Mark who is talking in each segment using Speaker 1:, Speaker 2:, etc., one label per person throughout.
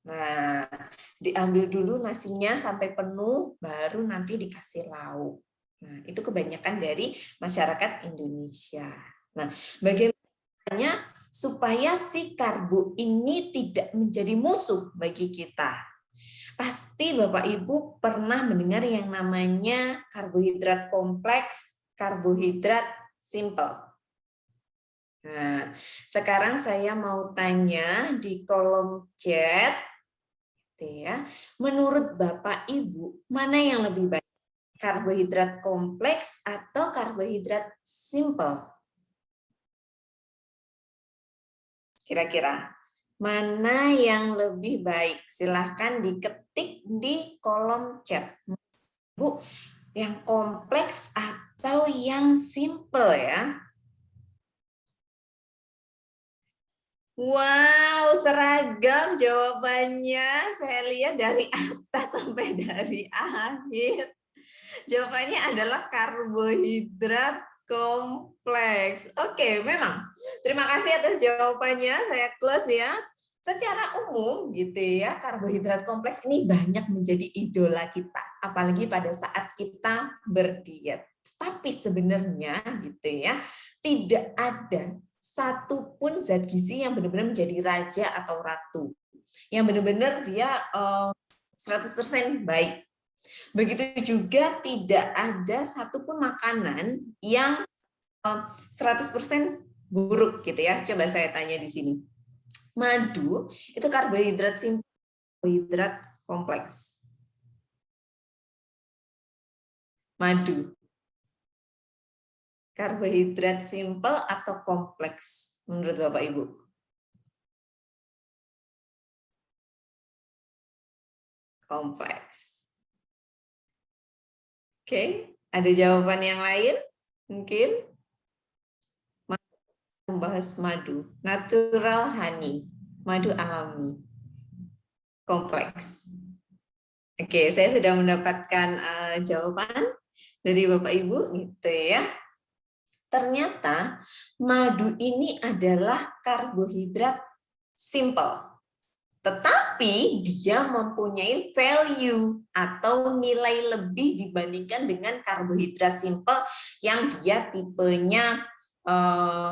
Speaker 1: Nah, diambil dulu nasinya sampai penuh, baru nanti dikasih lauk. Nah, itu kebanyakan dari masyarakat Indonesia. Nah, bagaimana supaya si karbo ini tidak menjadi musuh bagi kita? Pasti Bapak Ibu pernah mendengar yang namanya karbohidrat kompleks, karbohidrat simple. Nah, sekarang saya mau tanya di kolom chat, ya. Menurut Bapak Ibu, mana yang lebih baik? Karbohidrat kompleks atau karbohidrat simple? Kira-kira mana yang lebih baik? Silahkan diketik di kolom chat. Bu, yang kompleks atau yang simple ya? Wow, seragam jawabannya. Saya lihat dari atas sampai dari akhir. Jawabannya adalah karbohidrat kompleks. Oke, memang. Terima kasih atas jawabannya. Saya close ya. Secara umum gitu ya, karbohidrat kompleks ini banyak menjadi idola kita, apalagi pada saat kita berdiet. Tapi sebenarnya gitu ya, tidak ada satupun zat gizi yang benar-benar menjadi raja atau ratu. Yang benar-benar dia 100% baik. Begitu juga tidak ada satupun makanan yang 100% buruk gitu ya. Coba saya tanya di sini. Madu itu karbohidrat simple, karbohidrat kompleks. Madu. Karbohidrat simple atau kompleks menurut Bapak Ibu? Kompleks. Oke, ada jawaban yang lain? Mungkin membahas madu, natural honey, madu alami, kompleks. Oke, saya sudah mendapatkan jawaban dari Bapak Ibu gitu ya. Ternyata madu ini adalah karbohidrat simple. Tetapi dia mempunyai value atau nilai lebih dibandingkan dengan karbohidrat simple yang dia tipenya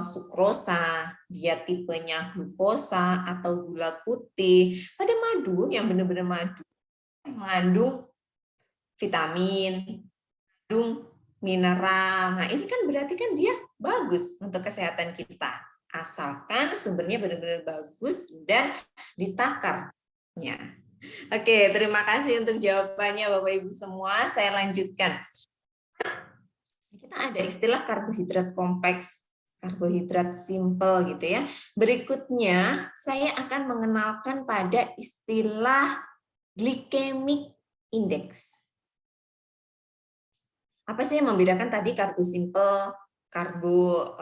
Speaker 1: sukrosa, dia tipenya glukosa atau gula putih. Pada madu yang benar-benar madu mengandung vitamin, mengandung mineral. Nah, ini kan berarti kan dia bagus untuk kesehatan kita. Asalkan sumbernya benar-benar bagus dan ditakarnya. Oke, terima kasih untuk jawabannya Bapak Ibu semua. Saya lanjutkan. Kita ada istilah karbohidrat kompleks, karbohidrat simple gitu ya. Berikutnya, saya akan mengenalkan pada istilah glycemic index. Apa sih yang membedakan tadi karbo simple, karbo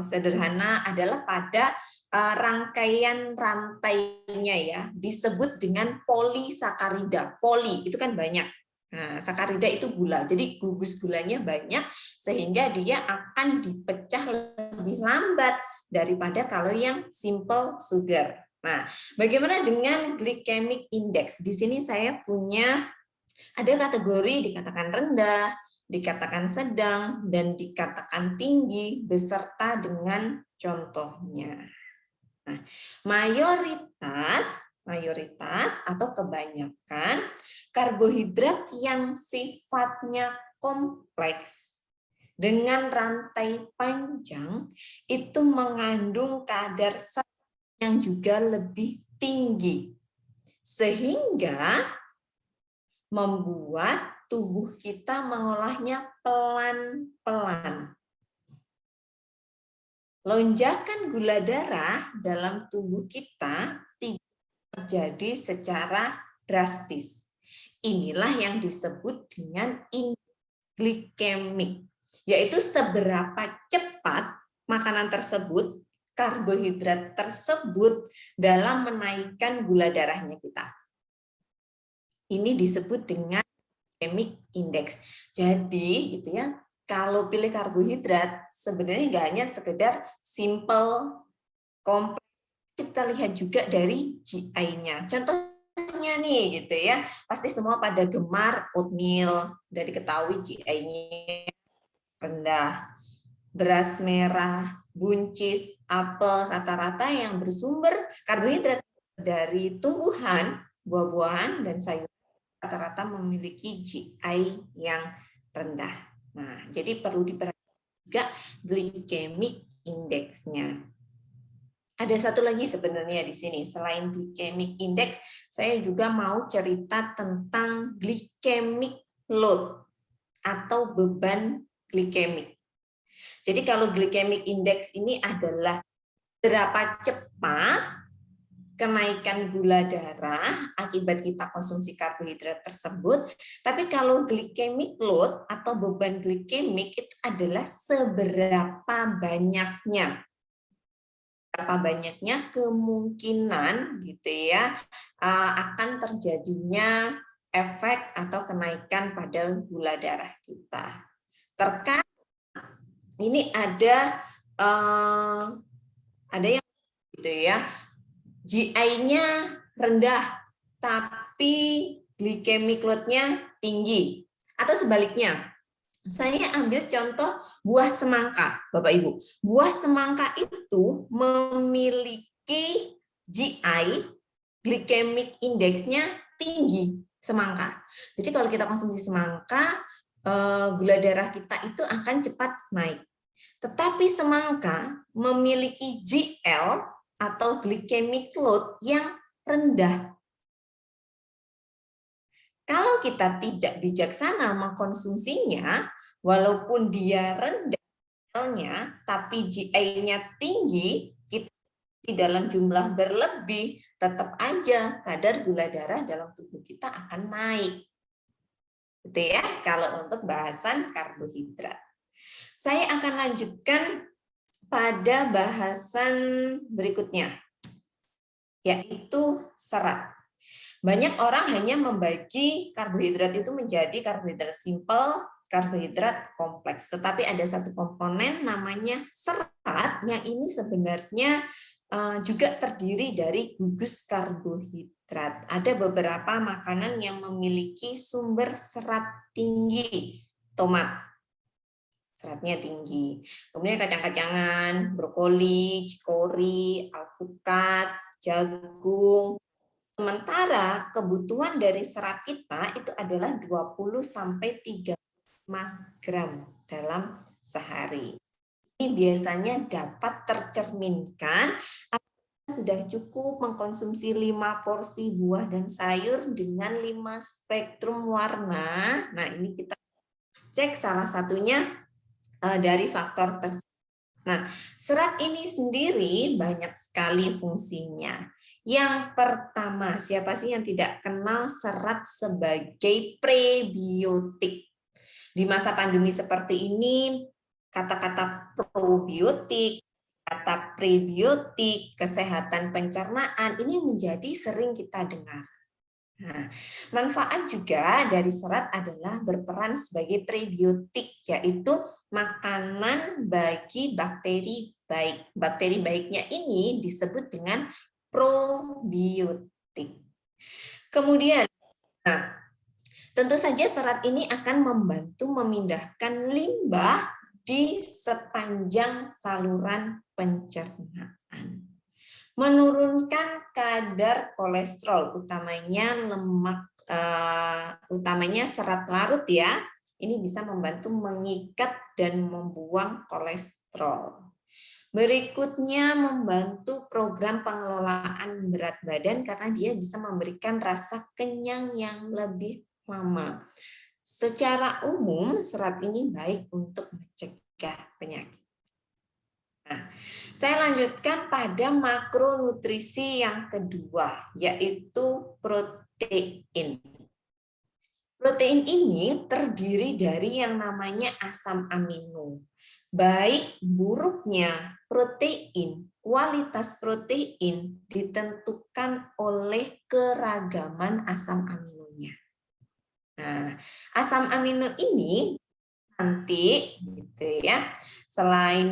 Speaker 1: sederhana adalah pada rangkaian rantainya ya, disebut dengan polisakarida. Poli itu kan banyak. Nah, sakarida itu gula. Jadi gugus gulanya banyak sehingga dia akan dipecah lebih lambat daripada kalau yang simple sugar. Nah, bagaimana dengan glycemic index? Di sini saya punya ada kategori dikatakan rendah, dikatakan sedang, dan dikatakan tinggi beserta dengan contohnya. Nah, mayoritas atau kebanyakan karbohidrat yang sifatnya kompleks dengan rantai panjang itu mengandung kadar zat yang juga lebih tinggi sehingga membuat tubuh kita mengolahnya pelan-pelan. Lonjakan gula darah dalam tubuh kita tidak terjadi secara drastis. Inilah yang disebut dengan indeks glikemik, yaitu seberapa cepat makanan tersebut, karbohidrat tersebut dalam menaikkan gula darahnya kita. Ini disebut dengan glycemic index. Jadi gitu ya, kalau pilih karbohidrat sebenarnya nggak hanya sekedar simple, kompleks, kita lihat juga dari GI-nya. Contohnya nih gitu ya, pasti semua pada gemar oatmeal, udah diketahui GI-nya rendah. Beras merah, buncis, apel, rata-rata yang bersumber karbohidrat dari tumbuhan, buah-buahan, dan sayur rata-rata memiliki GI yang rendah. Nah, jadi perlu diperhatikan juga glycemic index-nya. Ada satu lagi sebenarnya di sini, selain glycemic index, saya juga mau cerita tentang glycemic load atau beban glikemik. Jadi kalau glycemic index ini adalah berapa cepat kenaikan gula darah akibat kita konsumsi karbohidrat tersebut. Tapi kalau glycemic load atau beban glikemik itu adalah seberapa banyaknya. Berapa banyaknya kemungkinan gitu ya akan terjadinya efek atau kenaikan pada gula darah kita. Terkait ini ada yang gitu ya, GI-nya rendah tapi glycemic load-nya tinggi, atau sebaliknya. Saya ambil contoh buah semangka, Bapak Ibu. Buah semangka itu memiliki GI, glycemic index-nya tinggi, semangka. Jadi kalau kita konsumsi semangka, gula darah kita itu akan cepat naik. Tetapi semangka memiliki GL atau glycemic load yang rendah. Kalau kita tidak bijaksana mengkonsumsinya, walaupun dia rendah, tapi GI-nya tinggi, kita di dalam jumlah berlebih, tetap aja kadar gula darah dalam tubuh kita akan naik. Gitu ya, kalau untuk bahasan karbohidrat. Saya akan lanjutkan pada bahasan berikutnya, yaitu serat. Banyak orang hanya membagi karbohidrat itu menjadi karbohidrat simpel, karbohidrat kompleks. Tetapi ada satu komponen namanya serat, yang ini sebenarnya juga terdiri dari gugus karbohidrat. Ada beberapa makanan yang memiliki sumber serat tinggi. Tomat, seratnya tinggi. Kemudian kacang-kacangan, brokoli, cikori, alpukat, jagung. Sementara kebutuhan dari serat kita itu adalah 20 sampai 35 gram dalam sehari. Ini biasanya dapat tercerminkan apabila sudah cukup mengkonsumsi 5 porsi buah dan sayur dengan 5 spektrum warna. Nah, ini kita cek salah satunya dari faktor tersebut. Nah, serat ini sendiri banyak sekali fungsinya. Yang pertama, siapa sih yang tidak kenal serat sebagai prebiotik? Di masa pandemi seperti ini, kata-kata probiotik, kata prebiotik, kesehatan pencernaan, ini menjadi sering kita dengar. Nah, manfaat juga dari serat adalah berperan sebagai prebiotik, yaitu makanan bagi bakteri baik. Bakteri baiknya ini disebut dengan probiotik. Kemudian, tentu saja serat ini akan membantu memindahkan limbah di sepanjang saluran pencernaan. Menurunkan kadar kolesterol, utamanya lemak, utamanya serat larut ya. Ini bisa membantu mengikat dan membuang kolesterol. Berikutnya membantu program pengelolaan berat badan karena dia bisa memberikan rasa kenyang yang lebih lama. Secara umum serat ini baik untuk mencegah penyakit. Nah, saya lanjutkan pada makronutrisi yang kedua, yaitu protein. Protein ini terdiri dari yang namanya asam amino. Baik buruknya protein, kualitas protein ditentukan oleh keragaman asam aminonya. Nah, asam amino ini nanti gitu ya, selain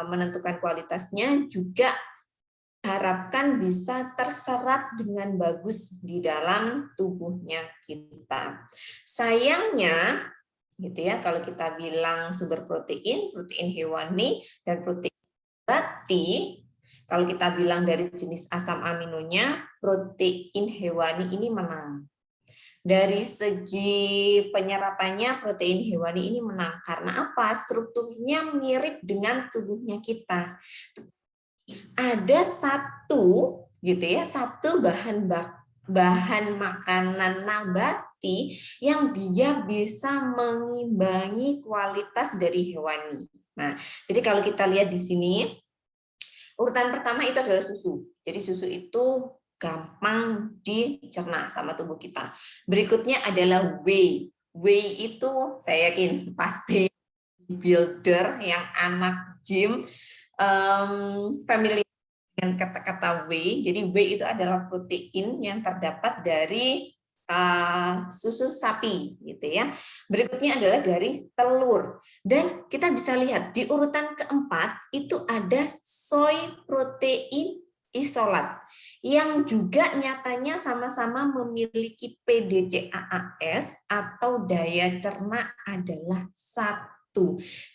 Speaker 1: menentukan kualitasnya juga harapkan bisa terserap dengan bagus di dalam tubuhnya kita. Sayangnya, gitu ya, kalau kita bilang sumber protein, protein hewani dan protein nabati, kalau kita bilang dari jenis asam aminonya, protein hewani ini menang. Dari segi penyerapannya, protein hewani ini menang. Karena apa? Strukturnya mirip dengan tubuhnya kita. Ada satu gitu ya, satu bahan makanan nabati yang dia bisa mengimbangi kualitas dari hewani. Nah, jadi kalau kita lihat di sini, urutan pertama itu adalah susu. Jadi susu itu gampang dicerna sama tubuh kita. Berikutnya adalah whey. Whey itu saya yakin pasti builder yang anak gym familiar dengan kata-kata whey. Jadi whey itu adalah protein yang terdapat dari susu sapi, gitu ya. Berikutnya adalah dari telur. Dan kita bisa lihat di urutan keempat itu ada soy protein isolat yang juga nyatanya sama-sama memiliki PDCAAS atau daya cerna adalah 1.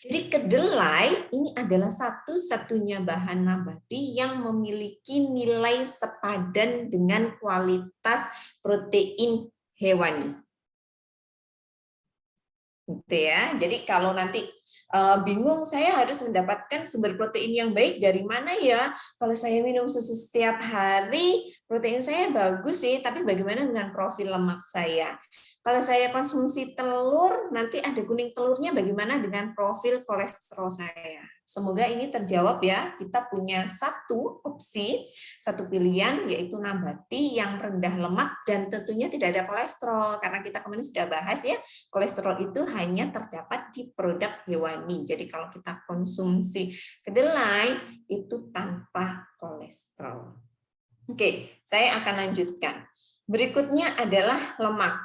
Speaker 1: Jadi kedelai ini adalah satu-satunya bahan nabati yang memiliki nilai sepadan dengan kualitas protein hewani. Gitu ya. Jadi kalau nanti bingung saya harus mendapatkan sumber protein yang baik dari mana ya? Kalau saya minum susu setiap hari, protein saya bagus sih, tapi bagaimana dengan profil lemak saya? Kalau saya konsumsi telur, nanti ada kuning telurnya, bagaimana dengan profil kolesterol saya? Semoga ini terjawab ya. Kita punya satu opsi, satu pilihan, yaitu nabati yang rendah lemak dan tentunya tidak ada kolesterol. Karena kita kemarin sudah bahas ya, kolesterol itu hanya terdapat di produk hewani. Jadi kalau kita konsumsi kedelai, itu tanpa kolesterol. Oke, saya akan lanjutkan. Berikutnya adalah lemak.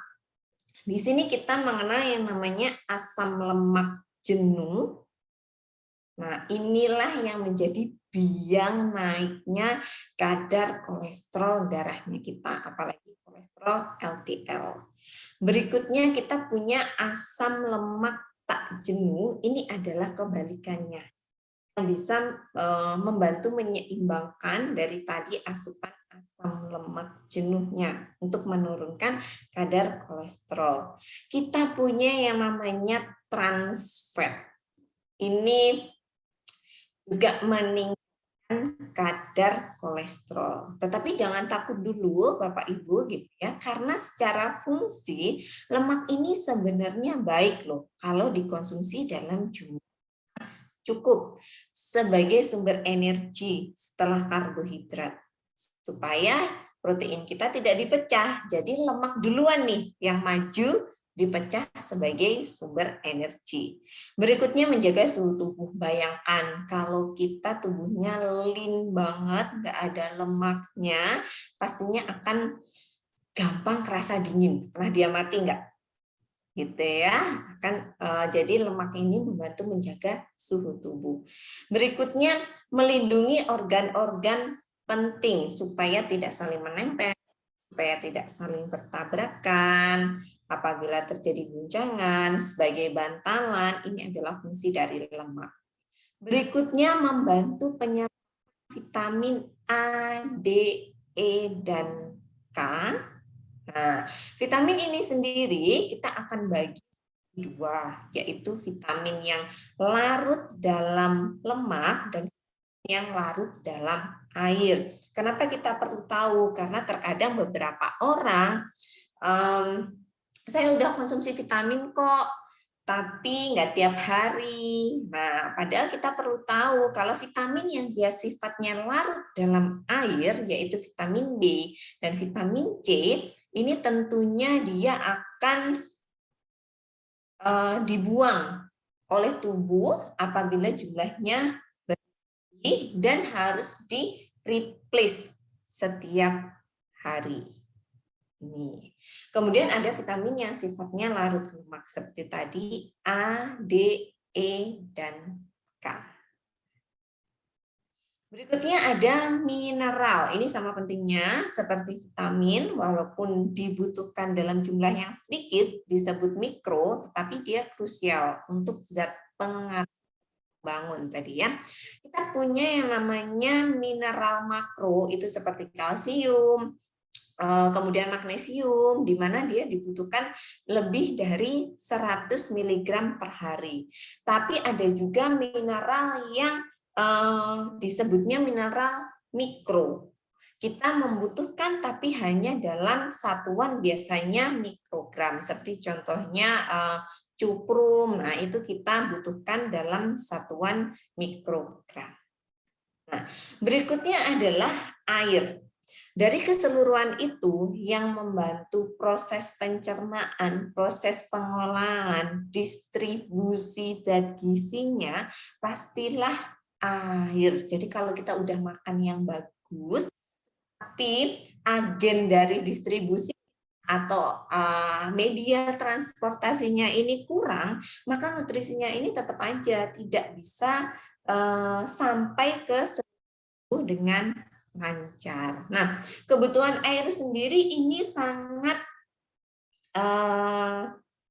Speaker 1: Di sini kita mengenal yang namanya asam lemak jenuh. Nah, inilah yang menjadi biang naiknya kadar kolesterol darahnya kita, apalagi kolesterol LDL. Berikutnya kita punya asam lemak tak jenuh, ini adalah kebalikannya. Yang bisa membantu menyeimbangkan dari tadi asupan asam lemak jenuhnya untuk menurunkan kadar kolesterol. Kita punya yang namanya trans fat. Ini juga meningkatkan kadar kolesterol. Tetapi jangan takut dulu Bapak Ibu gitu ya, karena secara fungsi lemak ini sebenarnya baik loh kalau dikonsumsi dalam jumlah cukup sebagai sumber energi setelah karbohidrat supaya protein kita tidak dipecah. Jadi lemak duluan nih yang maju dipecah sebagai sumber energi. Berikutnya menjaga suhu tubuh. Bayangkan kalau kita tubuhnya lean banget, nggak ada lemaknya, pastinya akan gampang kerasa dingin. Pernah diamati nggak? Gitu ya, akan jadi lemak ini membantu menjaga suhu tubuh. Berikutnya melindungi organ-organ penting supaya tidak saling menempel, supaya tidak saling bertabrakan. Apabila terjadi guncangan sebagai bantalan, ini adalah fungsi dari lemak. Berikutnya membantu penyerapan vitamin A, D, E, dan K. Nah, vitamin ini sendiri kita akan bagi dua, yaitu vitamin yang larut dalam lemak dan yang larut dalam air. Kenapa kita perlu tahu? Karena terkadang beberapa orang, saya udah konsumsi vitamin kok, tapi nggak tiap hari. Nah, padahal kita perlu tahu kalau vitamin yang dia sifatnya larut dalam air, yaitu vitamin B dan vitamin C, ini tentunya dia akan dibuang oleh tubuh apabila jumlahnya berlebih dan harus di-replace setiap hari. Ini. Kemudian ada vitamin yang sifatnya larut lemak seperti tadi A, D, E, dan K. Berikutnya ada mineral. Ini sama pentingnya seperti vitamin, walaupun dibutuhkan dalam jumlah yang sedikit, disebut mikro, tetapi dia krusial untuk zat pengatur bangun tadi ya. Kita punya yang namanya mineral makro, itu seperti kalsium, kemudian magnesium, di mana dia dibutuhkan lebih dari 100 mg per hari. Tapi ada juga mineral yang disebutnya mineral mikro. Kita membutuhkan tapi hanya dalam satuan biasanya mikrogram, seperti contohnya cuprum. Nah, itu kita butuhkan dalam satuan mikrogram. Nah, berikutnya adalah air. Dari keseluruhan itu yang membantu proses pencernaan, proses pengolahan, distribusi zat gizinya pastilah air. Jadi kalau kita udah makan yang bagus, tapi agen dari distribusi atau media transportasinya ini kurang, maka nutrisinya ini tetap aja tidak bisa sampai ke seluruh dengan lancar. Nah, kebutuhan air sendiri ini sangat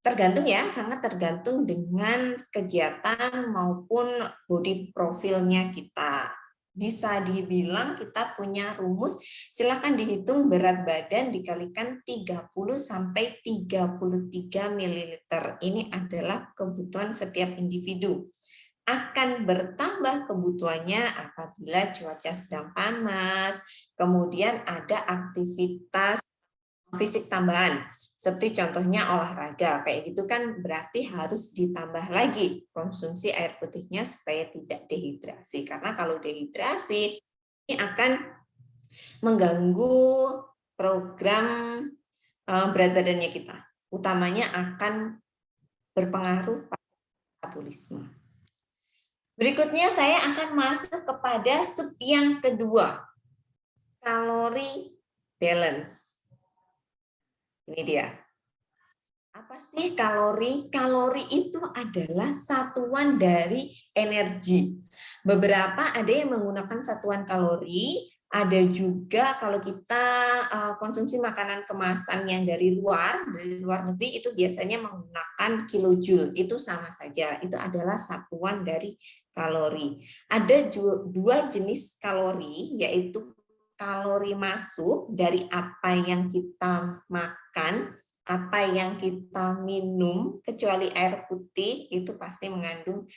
Speaker 1: tergantung ya, sangat tergantung dengan kegiatan maupun body profilnya kita. Bisa dibilang kita punya rumus, silakan dihitung berat badan dikalikan 30 sampai 33 ml. Ini adalah kebutuhan setiap individu. Akan bertambah kebutuhannya apabila cuaca sedang panas, kemudian ada aktivitas fisik tambahan, seperti contohnya olahraga, kayak gitu kan berarti harus ditambah lagi konsumsi air putihnya supaya tidak dehidrasi, karena kalau dehidrasi ini akan mengganggu program berat badannya kita, utamanya akan berpengaruh pada metabolisme. Berikutnya saya akan masuk kepada sub yang kedua, kalori balance. Ini dia. Apa sih kalori? Kalori itu adalah satuan dari energi. Beberapa ada yang menggunakan satuan kalori, ada juga kalau kita konsumsi makanan kemasan yang dari luar negeri itu biasanya menggunakan kilojoule. Itu sama saja, itu adalah satuan dari kalori. Ada dua jenis kalori, yaitu kalori masuk dari apa yang kita makan, apa yang kita minum, kecuali air putih, itu pasti mengandung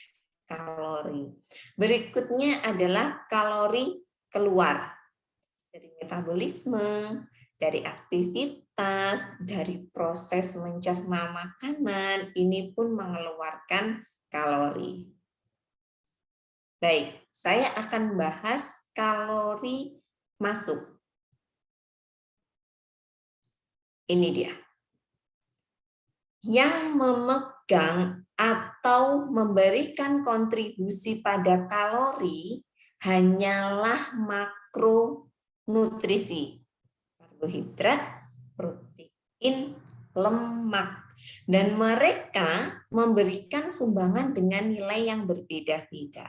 Speaker 1: kalori. Berikutnya adalah kalori keluar dari metabolisme, dari aktivitas, dari proses mencerna makanan, ini pun mengeluarkan kalori. Baik, saya akan bahas kalori masuk. Ini dia. Yang memegang atau memberikan kontribusi pada kalori hanyalah makronutrisi, karbohidrat, protein, lemak. Dan mereka memberikan sumbangan dengan nilai yang berbeda-beda.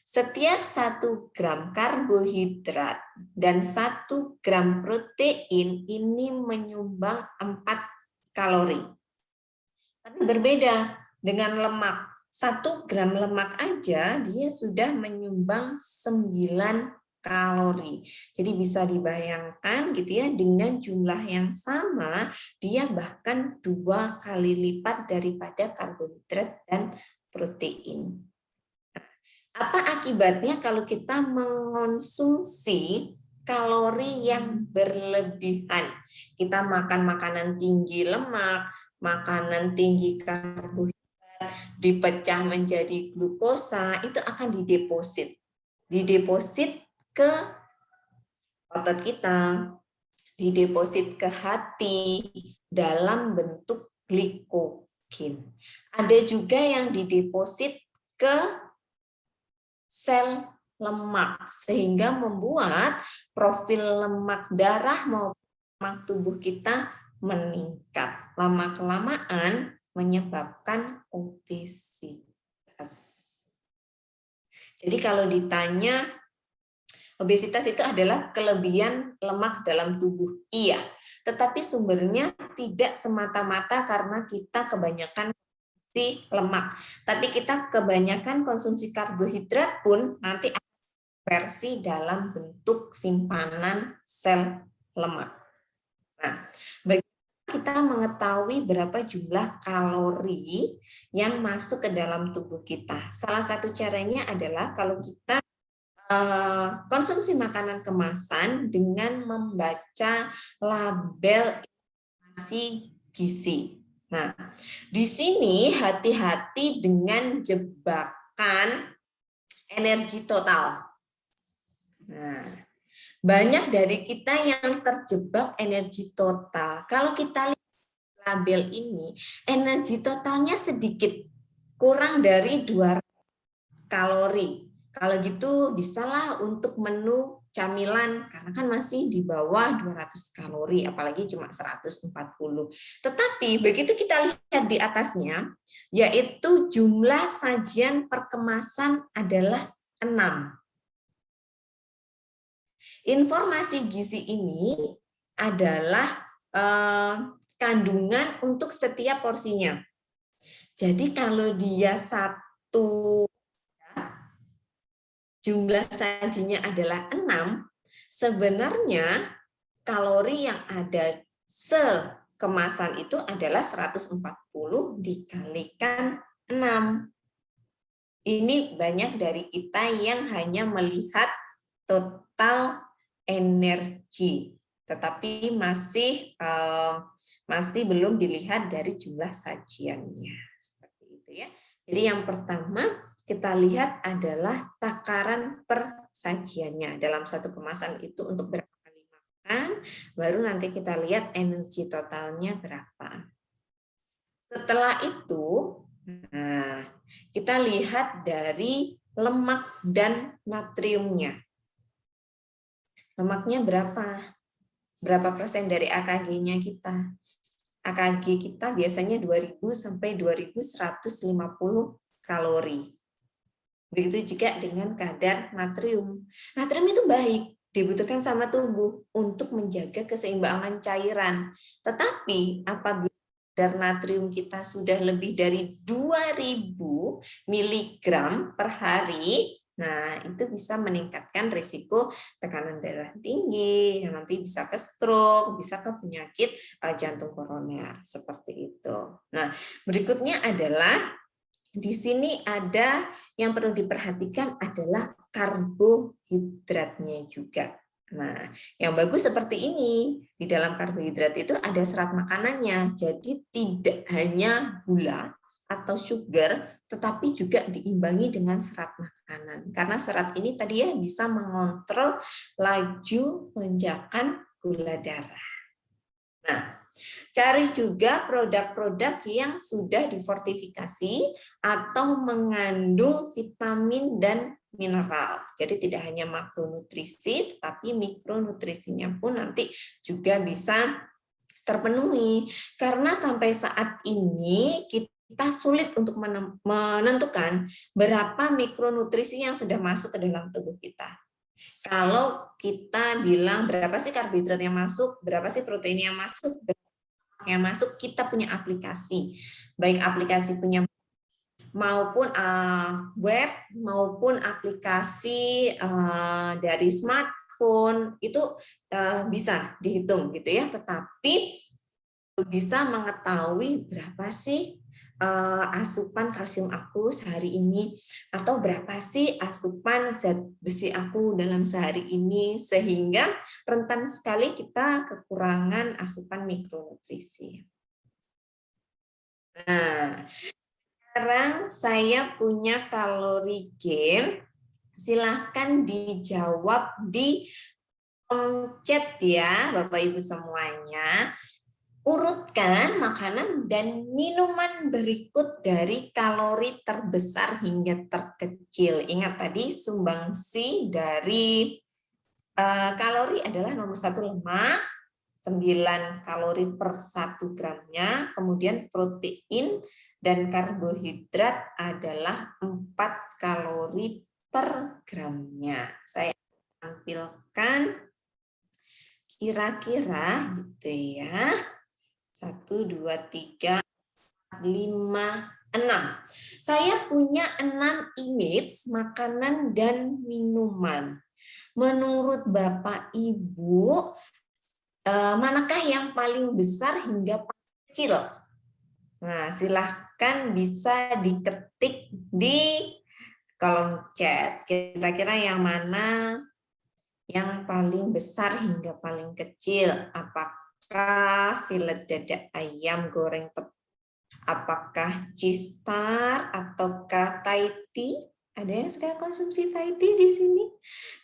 Speaker 1: Setiap 1 gram karbohidrat dan 1 gram protein ini menyumbang 4 kalori. Tapi berbeda dengan lemak. 1 gram lemak aja dia sudah menyumbang 9 kalori. Jadi bisa dibayangkan gitu ya, dengan jumlah yang sama dia bahkan 2 kali lipat daripada karbohidrat dan protein. Apa akibatnya kalau kita mengonsumsi kalori yang berlebihan? Kita makan makanan tinggi lemak, makanan tinggi karbohidrat, dipecah menjadi glukosa, itu akan dideposit. Dideposit ke otot kita, dideposit ke hati dalam bentuk glikogen. Ada juga yang dideposit ke sel lemak, sehingga membuat profil lemak darah maupun lemak tubuh kita meningkat. Lama-kelamaan menyebabkan obesitas. Jadi kalau ditanya Obesitas itu adalah kelebihan lemak dalam tubuh. Iya, tetapi sumbernya tidak semata-mata karena kita kebanyakan konsumsi lemak. Tapi kita kebanyakan konsumsi karbohidrat pun nanti versi dalam bentuk simpanan sel lemak. Nah, bagaimana kita mengetahui berapa jumlah kalori yang masuk ke dalam tubuh kita? Salah satu caranya adalah kalau kita konsumsi makanan kemasan dengan membaca label informasi gizi. Nah, di sini hati-hati dengan jebakan energi total. Nah, banyak dari kita yang terjebak energi total. Kalau kita lihat label ini, energi totalnya sedikit, kurang dari 200 kalori. Kalau gitu bisalah untuk menu camilan karena kan masih di bawah 200 kalori, apalagi cuma 140. Tetapi begitu kita lihat di atasnya, yaitu jumlah sajian perkemasan adalah 6. Informasi gizi ini adalah kandungan untuk setiap porsinya. Jadi kalau dia satu jumlah sajinya adalah 6, sebenarnya kalori yang ada sekemasan itu adalah 140 dikalikan 6. Ini banyak dari kita yang hanya melihat total energi, tetapi masih belum dilihat dari jumlah sajiannya. Seperti itu ya. Jadi yang pertama kita lihat adalah takaran per sajiannya. Dalam satu kemasan itu untuk berapa kali makan, baru nanti kita lihat energi totalnya berapa. Setelah itu, nah, kita lihat dari lemak dan natriumnya. Lemaknya berapa? Berapa persen dari AKG-nya kita? AKG kita biasanya 2000 sampai 2150 kalori. Begitu juga dengan kadar natrium. Natrium itu baik, dibutuhkan sama tubuh untuk menjaga keseimbangan cairan. Tetapi apabila kadar natrium kita sudah lebih dari 2000 mg per hari, nah itu bisa meningkatkan risiko tekanan darah tinggi, yang nanti bisa ke stroke, bisa ke penyakit jantung koroner, seperti itu. Nah, berikutnya adalah di sini ada yang perlu diperhatikan adalah karbohidratnya juga. Nah, yang bagus seperti ini. Di dalam karbohidrat itu ada serat makanannya. Jadi tidak hanya gula atau sugar, tetapi juga diimbangi dengan serat makanan. Karena serat ini tadi ya bisa mengontrol laju lonjakan gula darah. Nah, cari juga produk-produk yang sudah difortifikasi atau mengandung vitamin dan mineral. Jadi tidak hanya makronutrisi, tetapi mikronutrisinya pun nanti juga bisa terpenuhi. Karena sampai saat ini kita sulit untuk menentukan berapa mikronutrisi yang sudah masuk ke dalam tubuh kita. Kalau kita bilang berapa sih karbohidrat yang masuk, berapa sih protein yang masuk, kita punya aplikasi, baik aplikasi punya maupun web maupun aplikasi dari smartphone itu bisa dihitung gitu ya. Tetapi bisa mengetahui berapa sih asupan kalsium aku sehari ini, atau berapa sih asupan zat besi aku dalam sehari ini, sehingga rentan sekali kita kekurangan asupan mikronutrisi. Nah, sekarang saya punya kalori game, silahkan dijawab di chat ya Bapak Ibu semuanya. Urutkan makanan dan minuman berikut dari kalori terbesar hingga terkecil. Ingat tadi sumbangsi dari kalori adalah nomor 1 lemak, 9 kalori per 1 gramnya, kemudian protein dan karbohidrat adalah 4 kalori per gramnya. Saya tampilkan kira-kira gitu ya. 1, 2, 3, 5, 6. Saya punya 6 image makanan dan minuman. Menurut Bapak Ibu, manakah yang paling besar hingga paling kecil? Nah, silahkan bisa diketik di kolom chat. Kira-kira yang mana yang paling besar hingga paling kecil? Apakah filet dada ayam goreng tepung? Apakah cheese star ataukah Thai tea? Ada yang suka konsumsi Thai tea di sini?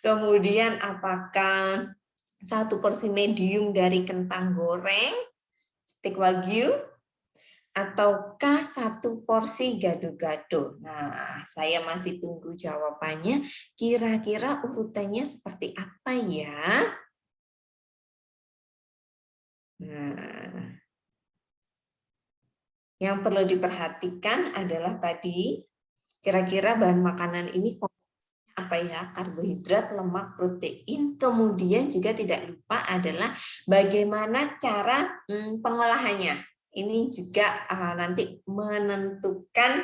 Speaker 1: Kemudian apakah 1 porsi medium dari kentang goreng, steak wagyu, ataukah 1 porsi gado-gado? Nah, saya masih tunggu jawabannya. Kira-kira urutannya seperti apa ya? Nah, yang perlu diperhatikan adalah tadi, kira-kira bahan makanan ini apa ya? Karbohidrat, lemak, protein. Kemudian juga tidak lupa adalah bagaimana cara pengolahannya. Ini juga nanti menentukan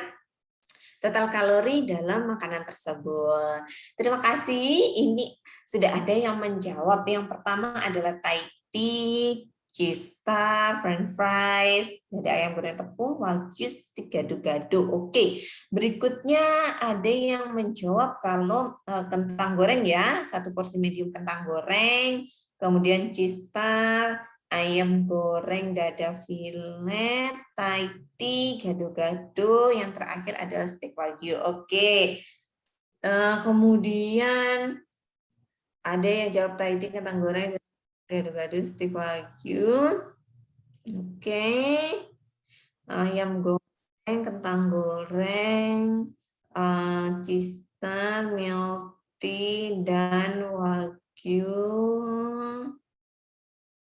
Speaker 1: total kalori dalam makanan tersebut. Terima kasih. Ini sudah ada yang menjawab. Yang pertama adalah Thai tea, cheese star, french fries, dada ayam goreng tepung, wagyu, steak gado-gado. Oke, berikutnya ada yang menjawab kalau kentang goreng ya, 1 porsi medium kentang goreng, kemudian cheese star, ayam goreng dada filet, Thai tea, gado-gado, yang terakhir adalah steak wagyu. Oke. Kemudian ada yang jawab Thai tea, kentang goreng, gado-gado, steak wagyu. Oke. Ayam goreng, kentang goreng, cheese star, milk tea, dan wagyu.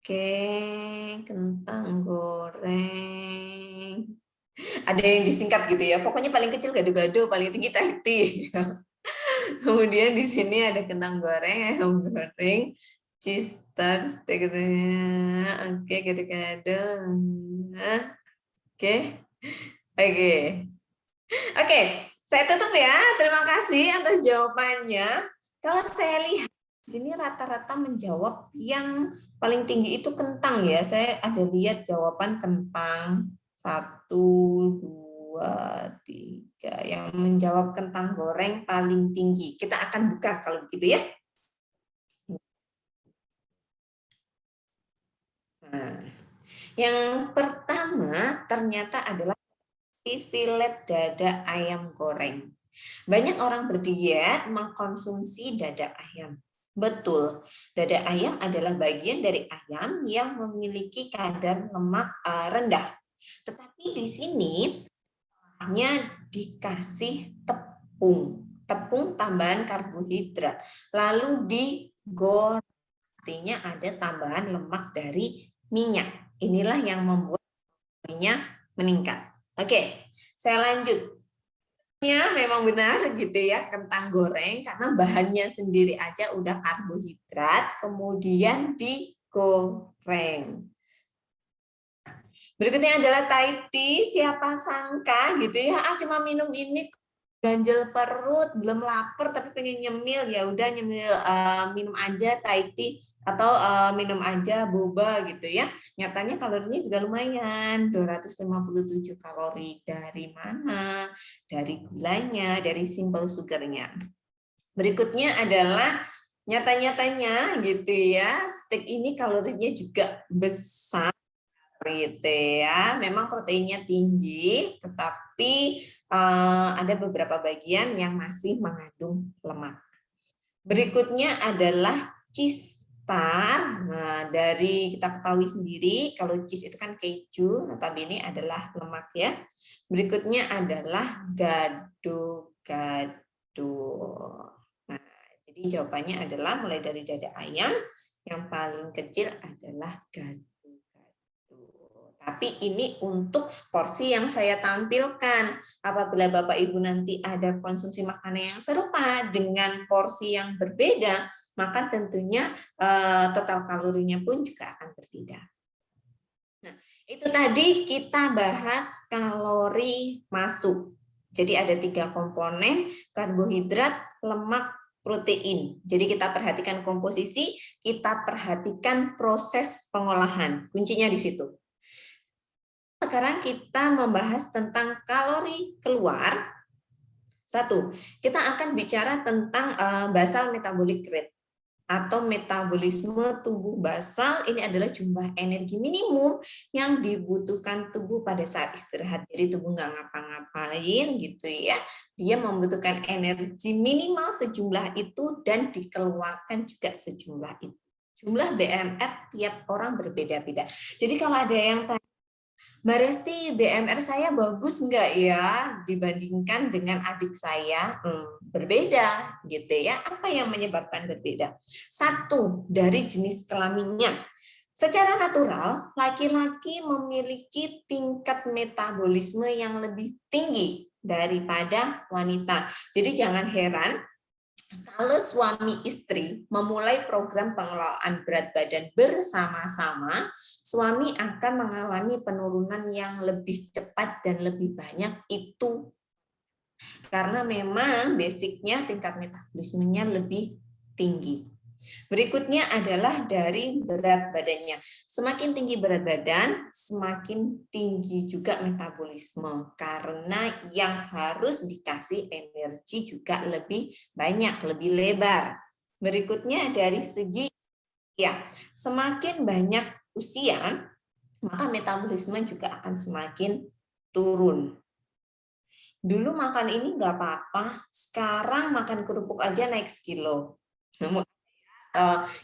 Speaker 1: Oke, kentang goreng. Ada yang disingkat gitu ya. Pokoknya paling kecil gado-gado, paling tinggi Thai tea. Kemudian di sini ada kentang goreng, ayam goreng, cheese tart, steak. Oke, gado-gado. Oke. Oke. Oke, saya tutup ya. Terima kasih atas jawabannya. Kalau saya lihat di sini rata-rata menjawab yang paling tinggi itu kentang ya. Saya ada lihat jawaban kentang 1, 2, 3. Yang menjawab kentang goreng paling tinggi. Kita akan buka kalau begitu ya. Nah, yang pertama ternyata adalah filet dada ayam goreng. Banyak orang berdiet mengkonsumsi dada ayam. Betul, dada ayam adalah bagian dari ayam yang memiliki kadar lemak rendah. Tetapi di sini hanya dikasih tepung, tepung tambahan karbohidrat. Lalu digoreng, artinya ada tambahan lemak dari minyak. Inilah yang membuat kalorinya meningkat. Oke, saya lanjut. Ya, memang benar gitu ya, kentang goreng karena bahannya sendiri aja udah karbohidrat, kemudian digoreng. Berikutnya adalah Thai tea, siapa sangka gitu ya, cuma minum ini ganjel perut, belum lapar tapi pengen nyemil, ya udah nyemil minum aja Thai tea atau minum aja boba gitu ya. Nyatanya kalorinya juga lumayan, 257 kalori. Dari mana? Dari gulanya, dari simple sugarnya. Berikutnya adalah nyata-nyatanya gitu ya, steak ini kalorinya juga besar gitu ya. Memang proteinnya tinggi, tetapi ada beberapa bagian yang masih mengandung lemak. Berikutnya adalah cheese star. Nah, dari kita ketahui sendiri kalau cheese itu kan keju, notabene adalah lemak ya. Berikutnya adalah gado-gado. Nah, jadi jawabannya adalah mulai dari dada ayam, yang paling kecil adalah gado. Tapi ini untuk porsi yang saya tampilkan. Apabila Bapak Ibu nanti ada konsumsi makanan yang serupa dengan porsi yang berbeda, maka tentunya total kalorinya pun juga akan berbeda. Nah, itu tadi kita bahas kalori masuk. Jadi ada 3 komponen, karbohidrat, lemak, protein. Jadi kita perhatikan komposisi, kita perhatikan proses pengolahan. Kuncinya di situ. Sekarang kita membahas tentang kalori keluar. 1, kita akan bicara tentang basal metabolic rate atau metabolisme tubuh basal. Ini adalah jumlah energi minimum yang dibutuhkan tubuh pada saat istirahat. Jadi tubuh nggak ngapa-ngapain gitu ya. Dia membutuhkan energi minimal sejumlah itu dan dikeluarkan juga sejumlah itu. Jumlah BMR tiap orang berbeda-beda. Jadi kalau ada yang tanya, Mbak Resti, BMR saya bagus nggak ya dibandingkan dengan adik saya? Berbeda gitu ya. Apa yang menyebabkan berbeda? 1, dari jenis kelaminnya. Secara natural, laki-laki memiliki tingkat metabolisme yang lebih tinggi daripada wanita. Jadi jangan heran kalau suami istri memulai program pengelolaan berat badan bersama-sama, suami akan mengalami penurunan yang lebih cepat dan lebih banyak itu karena memang basicnya tingkat metabolismenya lebih tinggi. Berikutnya adalah dari berat badannya. Semakin tinggi berat badan, semakin tinggi juga metabolisme. Karena yang harus dikasih energi juga lebih banyak, lebih lebar. Berikutnya dari segi, ya, semakin banyak usia, maka metabolisme juga akan semakin turun. Dulu makan ini nggak apa-apa, sekarang makan kerupuk aja naik sekilo.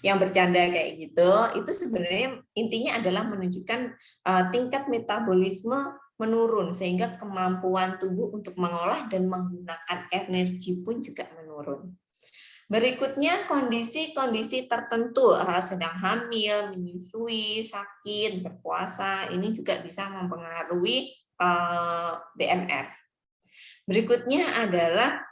Speaker 1: Yang bercanda kayak gitu, itu sebenarnya intinya adalah menunjukkan tingkat metabolisme menurun sehingga kemampuan tubuh untuk mengolah dan menggunakan energi pun juga menurun. Berikutnya kondisi-kondisi tertentu, sedang hamil, menyusui, sakit, berpuasa, ini juga bisa mempengaruhi BMR. Berikutnya adalah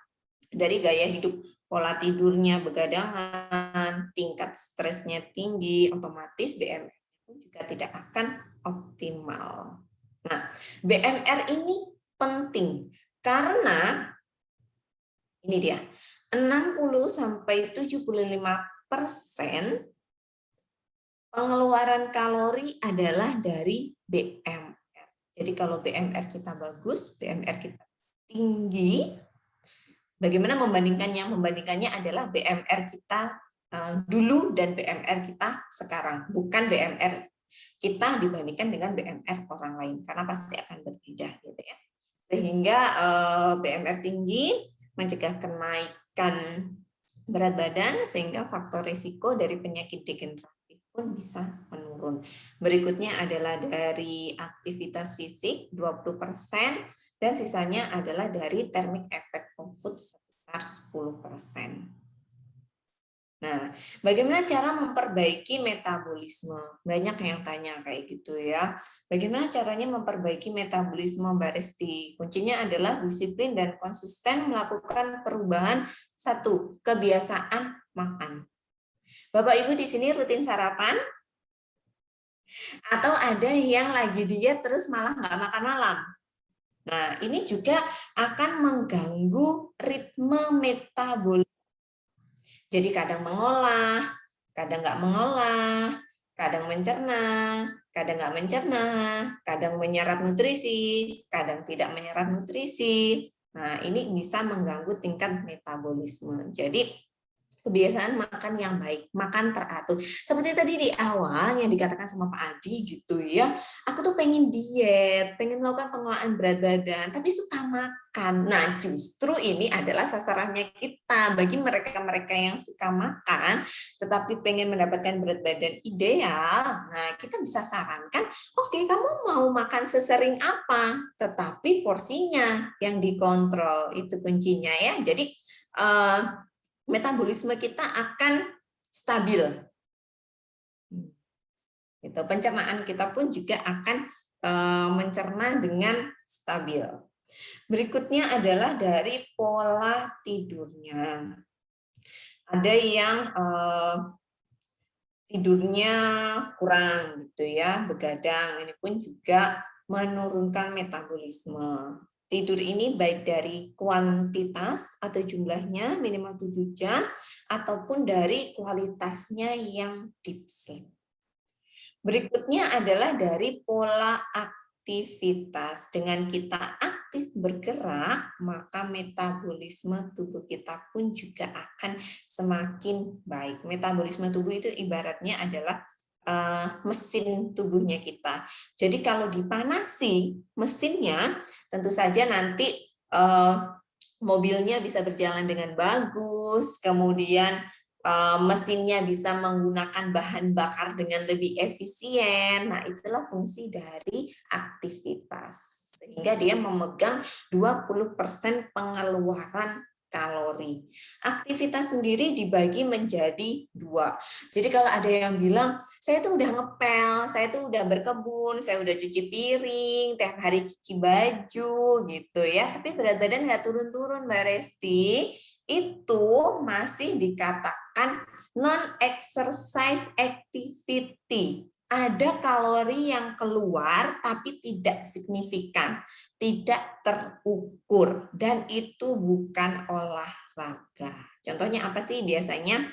Speaker 1: dari gaya hidup, pola tidurnya begadangan, tingkat stresnya tinggi, otomatis BMR pun juga tidak akan optimal. Nah, BMR ini penting karena ini dia, 60-75% pengeluaran kalori adalah dari BMR. Jadi kalau BMR kita bagus, BMR kita tinggi, bagaimana membandingkannya? Membandingkannya adalah BMR kita dulu dan BMR kita sekarang, bukan BMR kita dibandingkan dengan BMR orang lain, karena pasti akan berbeda gitu ya. Sehingga BMR tinggi mencegah kenaikan berat badan, sehingga faktor risiko dari penyakit degeneratif pun bisa menurun. Berikutnya adalah dari aktivitas fisik 20%, dan sisanya adalah dari thermic effect of food sekitar 10%. Nah, bagaimana cara memperbaiki metabolisme? Banyak yang tanya kayak gitu ya. Bagaimana caranya memperbaiki metabolisme, Mbak Resti? Kuncinya adalah disiplin dan konsisten melakukan perubahan. 1, kebiasaan makan. Bapak Ibu di sini rutin sarapan? Atau ada yang lagi diet terus malah nggak makan malam? Nah, ini juga akan mengganggu ritme metabolisme. Jadi kadang mengolah, kadang nggak mengolah, kadang mencerna, kadang nggak mencerna, kadang menyerap nutrisi, kadang tidak menyerap nutrisi. Nah, ini bisa mengganggu tingkat metabolisme. Jadi kebiasaan makan yang baik, makan teratur. Seperti tadi di awal yang dikatakan sama Pak Adi gitu ya, aku tuh pengen diet, pengen melakukan pengelolaan berat badan, tapi suka makan. Nah, justru ini adalah sasarannya kita bagi mereka-mereka yang suka makan, tetapi pengen mendapatkan berat badan ideal. Nah, kita bisa sarankan, oke, kamu mau makan sesering apa, tetapi porsinya yang dikontrol, itu kuncinya ya. Jadi metabolisme kita akan stabil. Gitu. Pencernaan kita pun juga akan mencerna dengan stabil. Berikutnya adalah dari pola tidurnya. Ada yang tidurnya kurang gitu ya, begadang. Ini pun juga menurunkan metabolisme. Tidur ini baik dari kuantitas atau jumlahnya minimal 7 jam ataupun dari kualitasnya yang deep sleep. Berikutnya adalah dari pola aktivitas. Dengan kita aktif bergerak, maka metabolisme tubuh kita pun juga akan semakin baik. Metabolisme tubuh itu ibaratnya adalah mesin tubuhnya kita. Jadi kalau dipanasi mesinnya, tentu saja nanti mobilnya bisa berjalan dengan bagus, kemudian mesinnya bisa menggunakan bahan bakar dengan lebih efisien. Nah, itulah fungsi dari aktivitas. Sehingga dia memegang 20% pengeluaran kalori. Aktivitas sendiri dibagi menjadi 2. Jadi kalau ada yang bilang, saya tuh udah ngepel, saya tuh udah berkebun, saya udah cuci piring, tiap hari cuci baju gitu ya, tapi berat badan nggak turun-turun, Mbak Resti, itu masih dikatakan non-exercise activity. Ada kalori yang keluar tapi tidak signifikan, tidak terukur, dan itu bukan olahraga. Contohnya apa sih biasanya?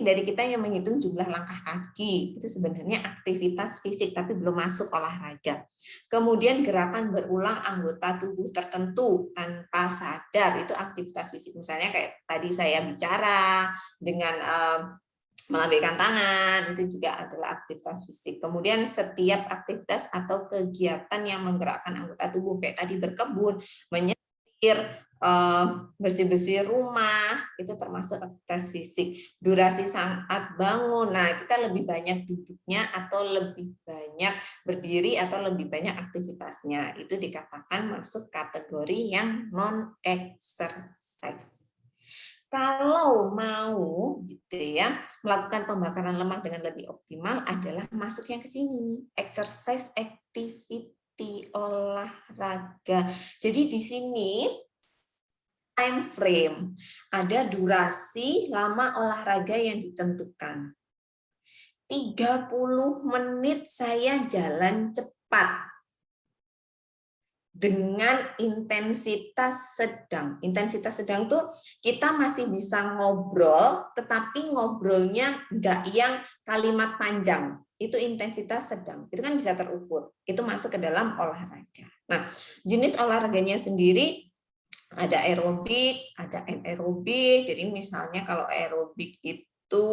Speaker 1: Dari kita yang menghitung jumlah langkah kaki, itu sebenarnya aktivitas fisik tapi belum masuk olahraga. Kemudian gerakan berulang anggota tubuh tertentu tanpa sadar, itu aktivitas fisik. Misalnya kayak tadi saya bicara dengan melambaikan tangan, itu juga adalah aktivitas fisik. Kemudian setiap aktivitas atau kegiatan yang menggerakkan anggota tubuh, kayak tadi berkebun, menyetir, bersih-bersih rumah, itu termasuk aktivitas fisik. Durasi saat bangun, nah kita lebih banyak duduknya atau lebih banyak berdiri atau lebih banyak aktivitasnya, itu dikatakan masuk kategori yang non-exercise. Kalau mau gitu ya melakukan pembakaran lemak dengan lebih optimal adalah masuk yang ke sini, exercise activity, olahraga. Jadi di sini time frame, ada durasi lama olahraga yang ditentukan. 30 menit saya jalan cepat dengan intensitas sedang. Intensitas sedang tuh kita masih bisa ngobrol, tetapi ngobrolnya enggak yang kalimat panjang. Itu intensitas sedang. Itu kan bisa terukur. Itu masuk ke dalam olahraga. Nah, jenis olahraganya sendiri ada aerobik, ada anaerobik. Jadi misalnya kalau aerobik itu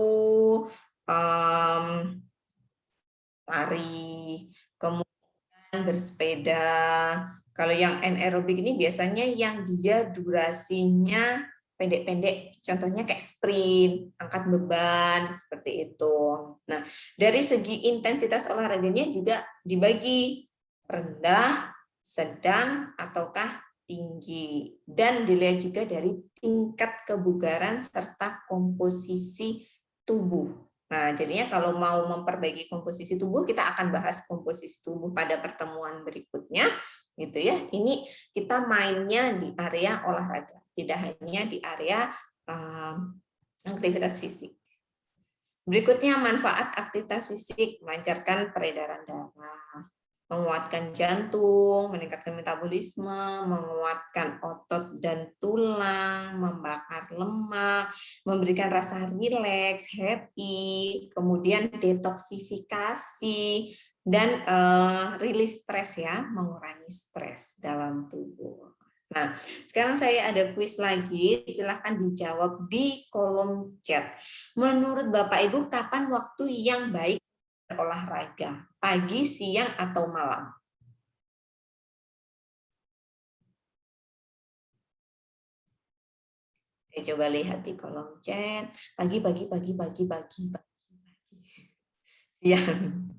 Speaker 1: lari, kemudian bersepeda. Kalau yang anaerobik ini biasanya yang dia durasinya pendek-pendek, contohnya kayak sprint, angkat beban, seperti itu. Nah, dari segi intensitas olahraganya juga dibagi rendah, sedang, ataukah tinggi. Dan dilihat juga dari tingkat kebugaran serta komposisi tubuh. Nah, jadinya kalau mau memperbaiki komposisi tubuh, kita akan bahas komposisi tubuh pada pertemuan berikutnya, gitu ya. Ini kita mainnya di area olahraga, tidak hanya di area aktivitas fisik. Berikutnya manfaat aktivitas fisik, melancarkan peredaran darah, menguatkan jantung, meningkatkan metabolisme, menguatkan otot dan tulang, membakar lemak, memberikan rasa rileks, happy, kemudian detoksifikasi, dan rilis stres ya, mengurangi stres dalam tubuh. Nah, sekarang saya ada kuis lagi, silahkan dijawab di kolom chat. Menurut Bapak Ibu, kapan waktu yang baik berolahraga? Pagi, siang, atau malam? Saya coba lihat di kolom chat. Pagi, pagi, pagi, pagi, pagi, pagi. Siang.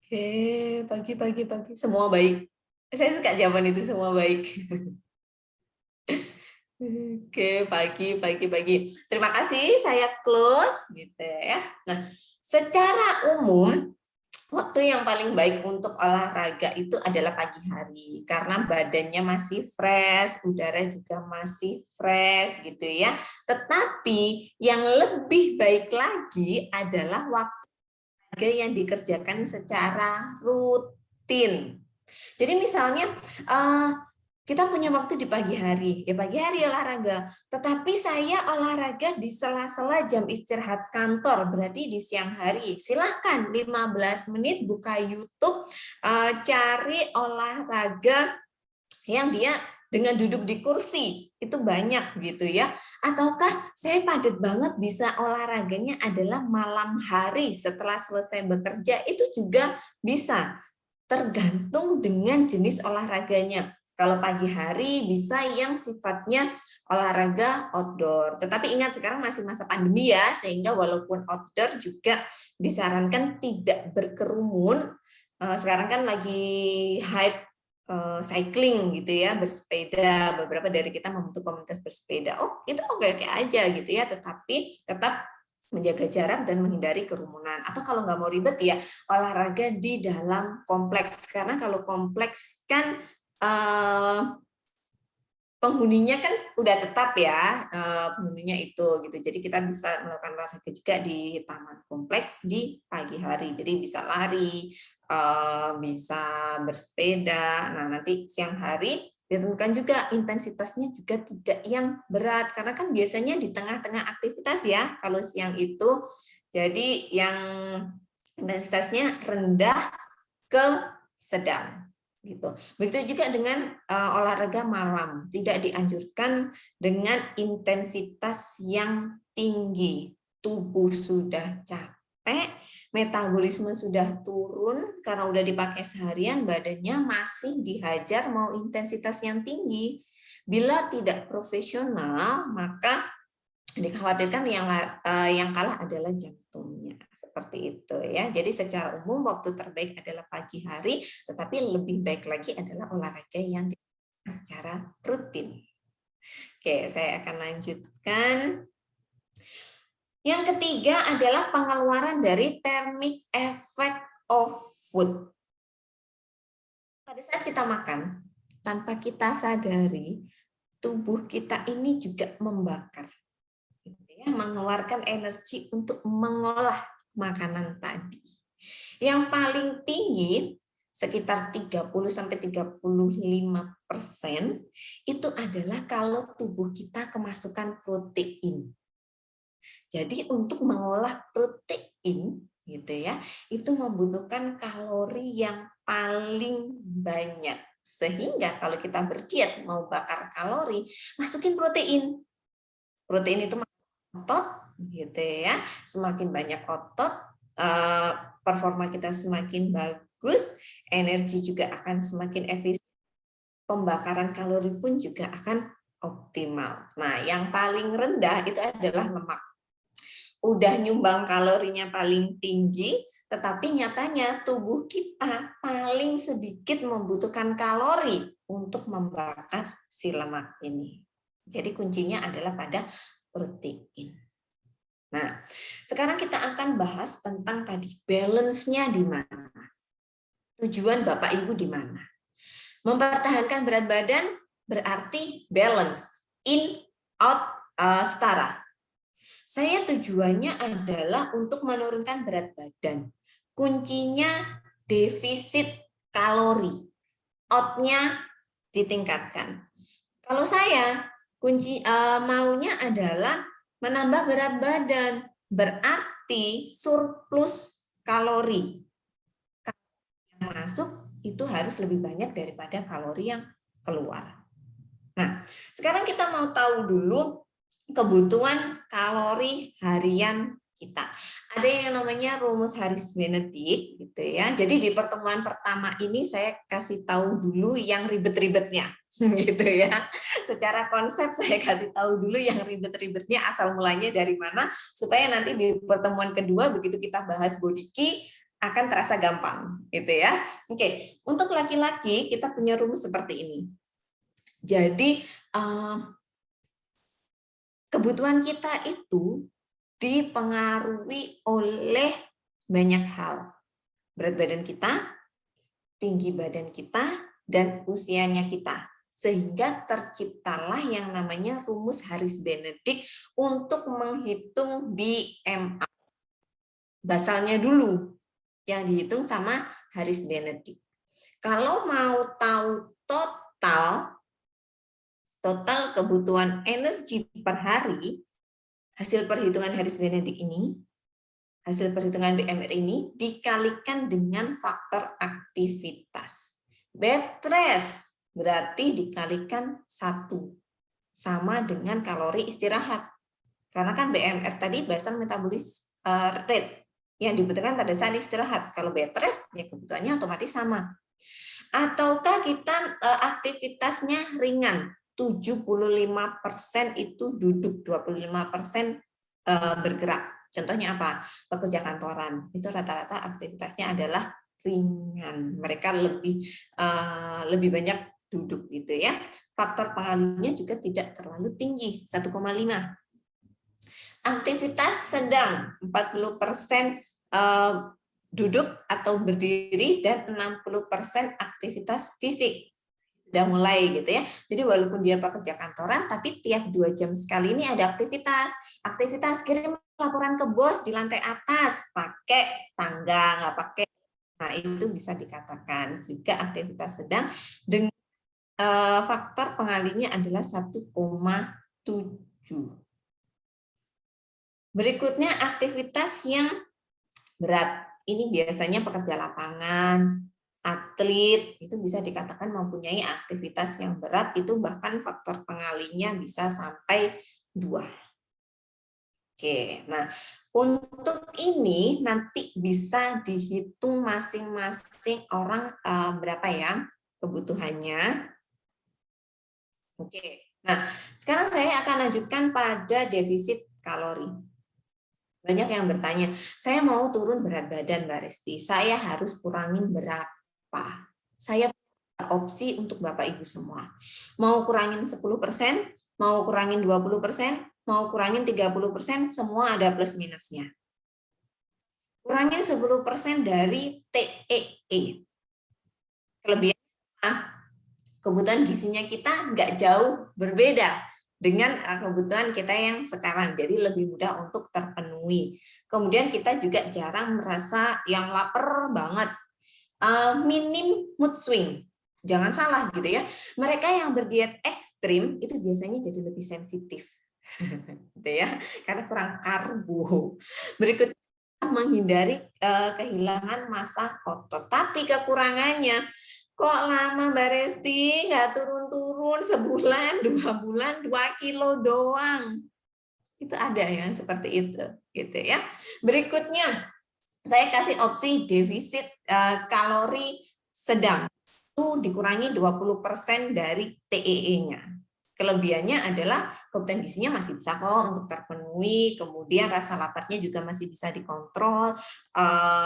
Speaker 1: Oke, pagi, pagi, pagi. Semua baik. Saya suka jawaban itu, semua baik. Oke, pagi, pagi, pagi. Terima kasih, saya close gitu ya. Nah, secara umum Waktu yang paling baik untuk olahraga itu adalah pagi hari, karena badannya masih fresh, udara juga masih fresh gitu ya. Tetapi yang lebih baik lagi adalah waktu yang dikerjakan secara rutin. Jadi misalnya kita punya waktu di pagi hari, ya pagi hari olahraga. Tetapi saya olahraga di sela-sela jam istirahat kantor, berarti di siang hari. Silahkan 15 menit buka YouTube, cari olahraga yang dia dengan duduk di kursi, itu banyak gitu ya. Ataukah saya padat banget bisa olahraganya adalah malam hari setelah selesai bekerja, itu juga bisa. Tergantung dengan jenis olahraganya. Kalau pagi hari bisa yang sifatnya olahraga outdoor. Tetapi ingat sekarang masih masa pandemi ya, sehingga walaupun outdoor juga disarankan tidak berkerumun. Sekarang kan lagi hype cycling gitu ya, bersepeda. Beberapa dari kita membentuk komunitas bersepeda. Oh, itu oke-oke aja gitu ya, tetapi tetap menjaga jarak dan menghindari kerumunan. Atau kalau nggak mau ribet ya, olahraga di dalam kompleks. Karena kalau kompleks kan penghuninya kan udah tetap ya, penghuninya itu gitu. Jadi kita bisa melakukan olahraga juga di taman kompleks di pagi hari. Jadi bisa lari, bisa bersepeda. Nah, nanti siang hari ditentukan juga intensitasnya juga tidak yang berat, karena kan biasanya di tengah-tengah aktivitas ya kalau siang itu. Jadi yang intensitasnya rendah ke sedang gitu. Begitu juga dengan olahraga malam, tidak dianjurkan dengan intensitas yang tinggi. Tubuh sudah capek, metabolisme sudah turun karena udah dipakai seharian, badannya masih dihajar mau intensitas yang tinggi. Bila tidak profesional, maka dikhawatirkan yang kalah adalah jantungnya, seperti itu ya. Jadi secara umum waktu terbaik adalah pagi hari, tetapi lebih baik lagi adalah olahraga yang dilakukan secara rutin. Oke, saya akan lanjutkan. Yang ketiga adalah pengeluaran dari thermic effect of food. Pada saat kita makan, tanpa kita sadari, tubuh kita ini juga membakar, mengeluarkan energi untuk mengolah makanan tadi. Yang paling tinggi sekitar 30-35% itu adalah kalau tubuh kita kemasukan protein. Jadi untuk mengolah protein gitu ya, itu membutuhkan kalori yang paling banyak. Sehingga kalau kita berdiet mau bakar kalori, masukin protein. Protein itu otot gitu ya, semakin banyak otot performa kita semakin bagus, energi juga akan semakin efisien, pembakaran kalori pun juga akan optimal. Nah, yang paling rendah itu adalah lemak. Udah nyumbang kalorinya paling tinggi, tetapi nyatanya tubuh kita paling sedikit membutuhkan kalori untuk membakar si lemak ini. Jadi kuncinya adalah pada protein. Nah, sekarang kita akan bahas tentang tadi balance-nya di mana. Tujuan Bapak Ibu di mana. Mempertahankan berat badan berarti balance, in, out, setara. Saya tujuannya adalah untuk menurunkan berat badan. Kuncinya defisit kalori, out-nya ditingkatkan. Kalau saya maunya adalah menambah berat badan, berarti surplus kalori. Yang masuk itu harus lebih banyak daripada kalori yang keluar. Nah, sekarang kita mau tahu dulu kebutuhan kalori harian kita. Ada yang namanya rumus Harris-Benedict gitu ya. Jadi di pertemuan pertama ini saya kasih tahu dulu yang ribet-ribetnya gitu ya. Secara konsep saya kasih tahu dulu yang ribet-ribetnya, asal mulanya dari mana, supaya nanti di pertemuan kedua begitu kita bahas body key akan terasa gampang gitu ya. Oke, untuk laki-laki kita punya rumus seperti ini. Jadi kebutuhan kita itu dipengaruhi oleh banyak hal. berat badan kita, tinggi badan kita, dan usianya kita. Sehingga terciptalah yang namanya rumus Harris-Benedict untuk menghitung BMI. Basalnya dulu yang dihitung sama Harris-Benedict. Kalau mau tahu total kebutuhan energi per hari, hasil perhitungan Harris-Benedict ini, hasil perhitungan BMR ini dikalikan dengan faktor aktivitas. Bed rest berarti dikalikan 1 sama dengan kalori istirahat. Karena kan BMR tadi basal metabolis rate yang dibutuhkan pada saat istirahat. Kalau bed rest ya kebutuhannya otomatis sama. Ataukah kita aktivitasnya ringan, 75% itu duduk, 25% bergerak. Contohnya apa? Pekerja kantoran. Itu rata-rata aktivitasnya adalah ringan. Mereka lebih banyak duduk gitu ya. Faktor pengalinya juga tidak terlalu tinggi, 1,5. Aktivitas sedang 40% duduk atau berdiri dan 60% aktivitas fisik. Sudah mulai gitu ya. Jadi walaupun dia pekerja kantoran, tapi tiap 2 jam sekali ini ada aktivitas. Aktivitas kirim laporan ke bos di lantai atas, pakai tangga, nggak pakai. Nah itu bisa dikatakan juga aktivitas sedang dengan faktor pengalinya adalah 1,7. Berikutnya aktivitas yang berat. Ini biasanya pekerja lapangan, atlet, itu bisa dikatakan mempunyai aktivitas yang berat, itu bahkan faktor pengalinya bisa sampai 2. Oke, nah untuk ini nanti bisa dihitung masing-masing orang berapa ya kebutuhannya. Oke, nah sekarang saya akan lanjutkan pada defisit kalori. Banyak yang bertanya, saya mau turun berat badan Mbak Resti, saya harus kurangin berapa? Saya punya opsi untuk Bapak Ibu semua. Mau kurangin 10%, mau kurangin 20%, mau kurangin 30%, semua ada plus minusnya. Kurangin 10% dari TEE. Kelebihan kebutuhan gizinya kita nggak jauh berbeda dengan kebutuhan kita yang sekarang, jadi lebih mudah untuk terpenuhi. Kemudian kita juga jarang merasa yang lapar banget, minim mood swing. Jangan salah gitu ya, mereka yang berdiet ekstrim itu biasanya jadi lebih sensitif, gitu ya, karena kurang karbo. Berikutnya menghindari kehilangan massa otot, tapi kekurangannya kok lama Mbak Resti nggak turun-turun sebulan, 2 bulan, 2 kilo doang. Itu ada yang seperti itu, gitu ya. Berikutnya, saya kasih opsi defisit kalori sedang. Itu dikurangi 20% dari TEE-nya. Kelebihannya adalah kebutuhan gizinya masih bisa kok untuk terpenuhi, kemudian rasa laparnya juga masih bisa dikontrol,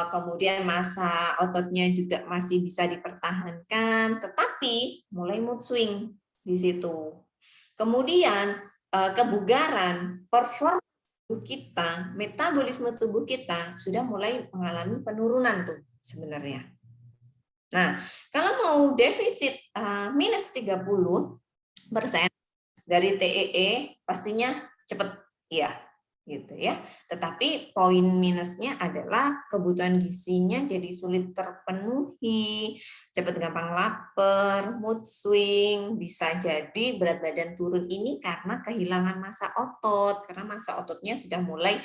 Speaker 1: kemudian massa ototnya juga masih bisa dipertahankan, tetapi mulai mood swing di situ. Kemudian kebugaran, performa tubuh kita, metabolisme tubuh kita sudah mulai mengalami penurunan tuh sebenarnya. Nah, kalau mau defisit minus 30% dari TEE pastinya cepat ya gitu ya. Tetapi poin minusnya adalah kebutuhan gizinya jadi sulit terpenuhi, cepat gampang lapar, mood swing, bisa jadi berat badan turun ini karena kehilangan massa otot, karena massa ototnya sudah mulai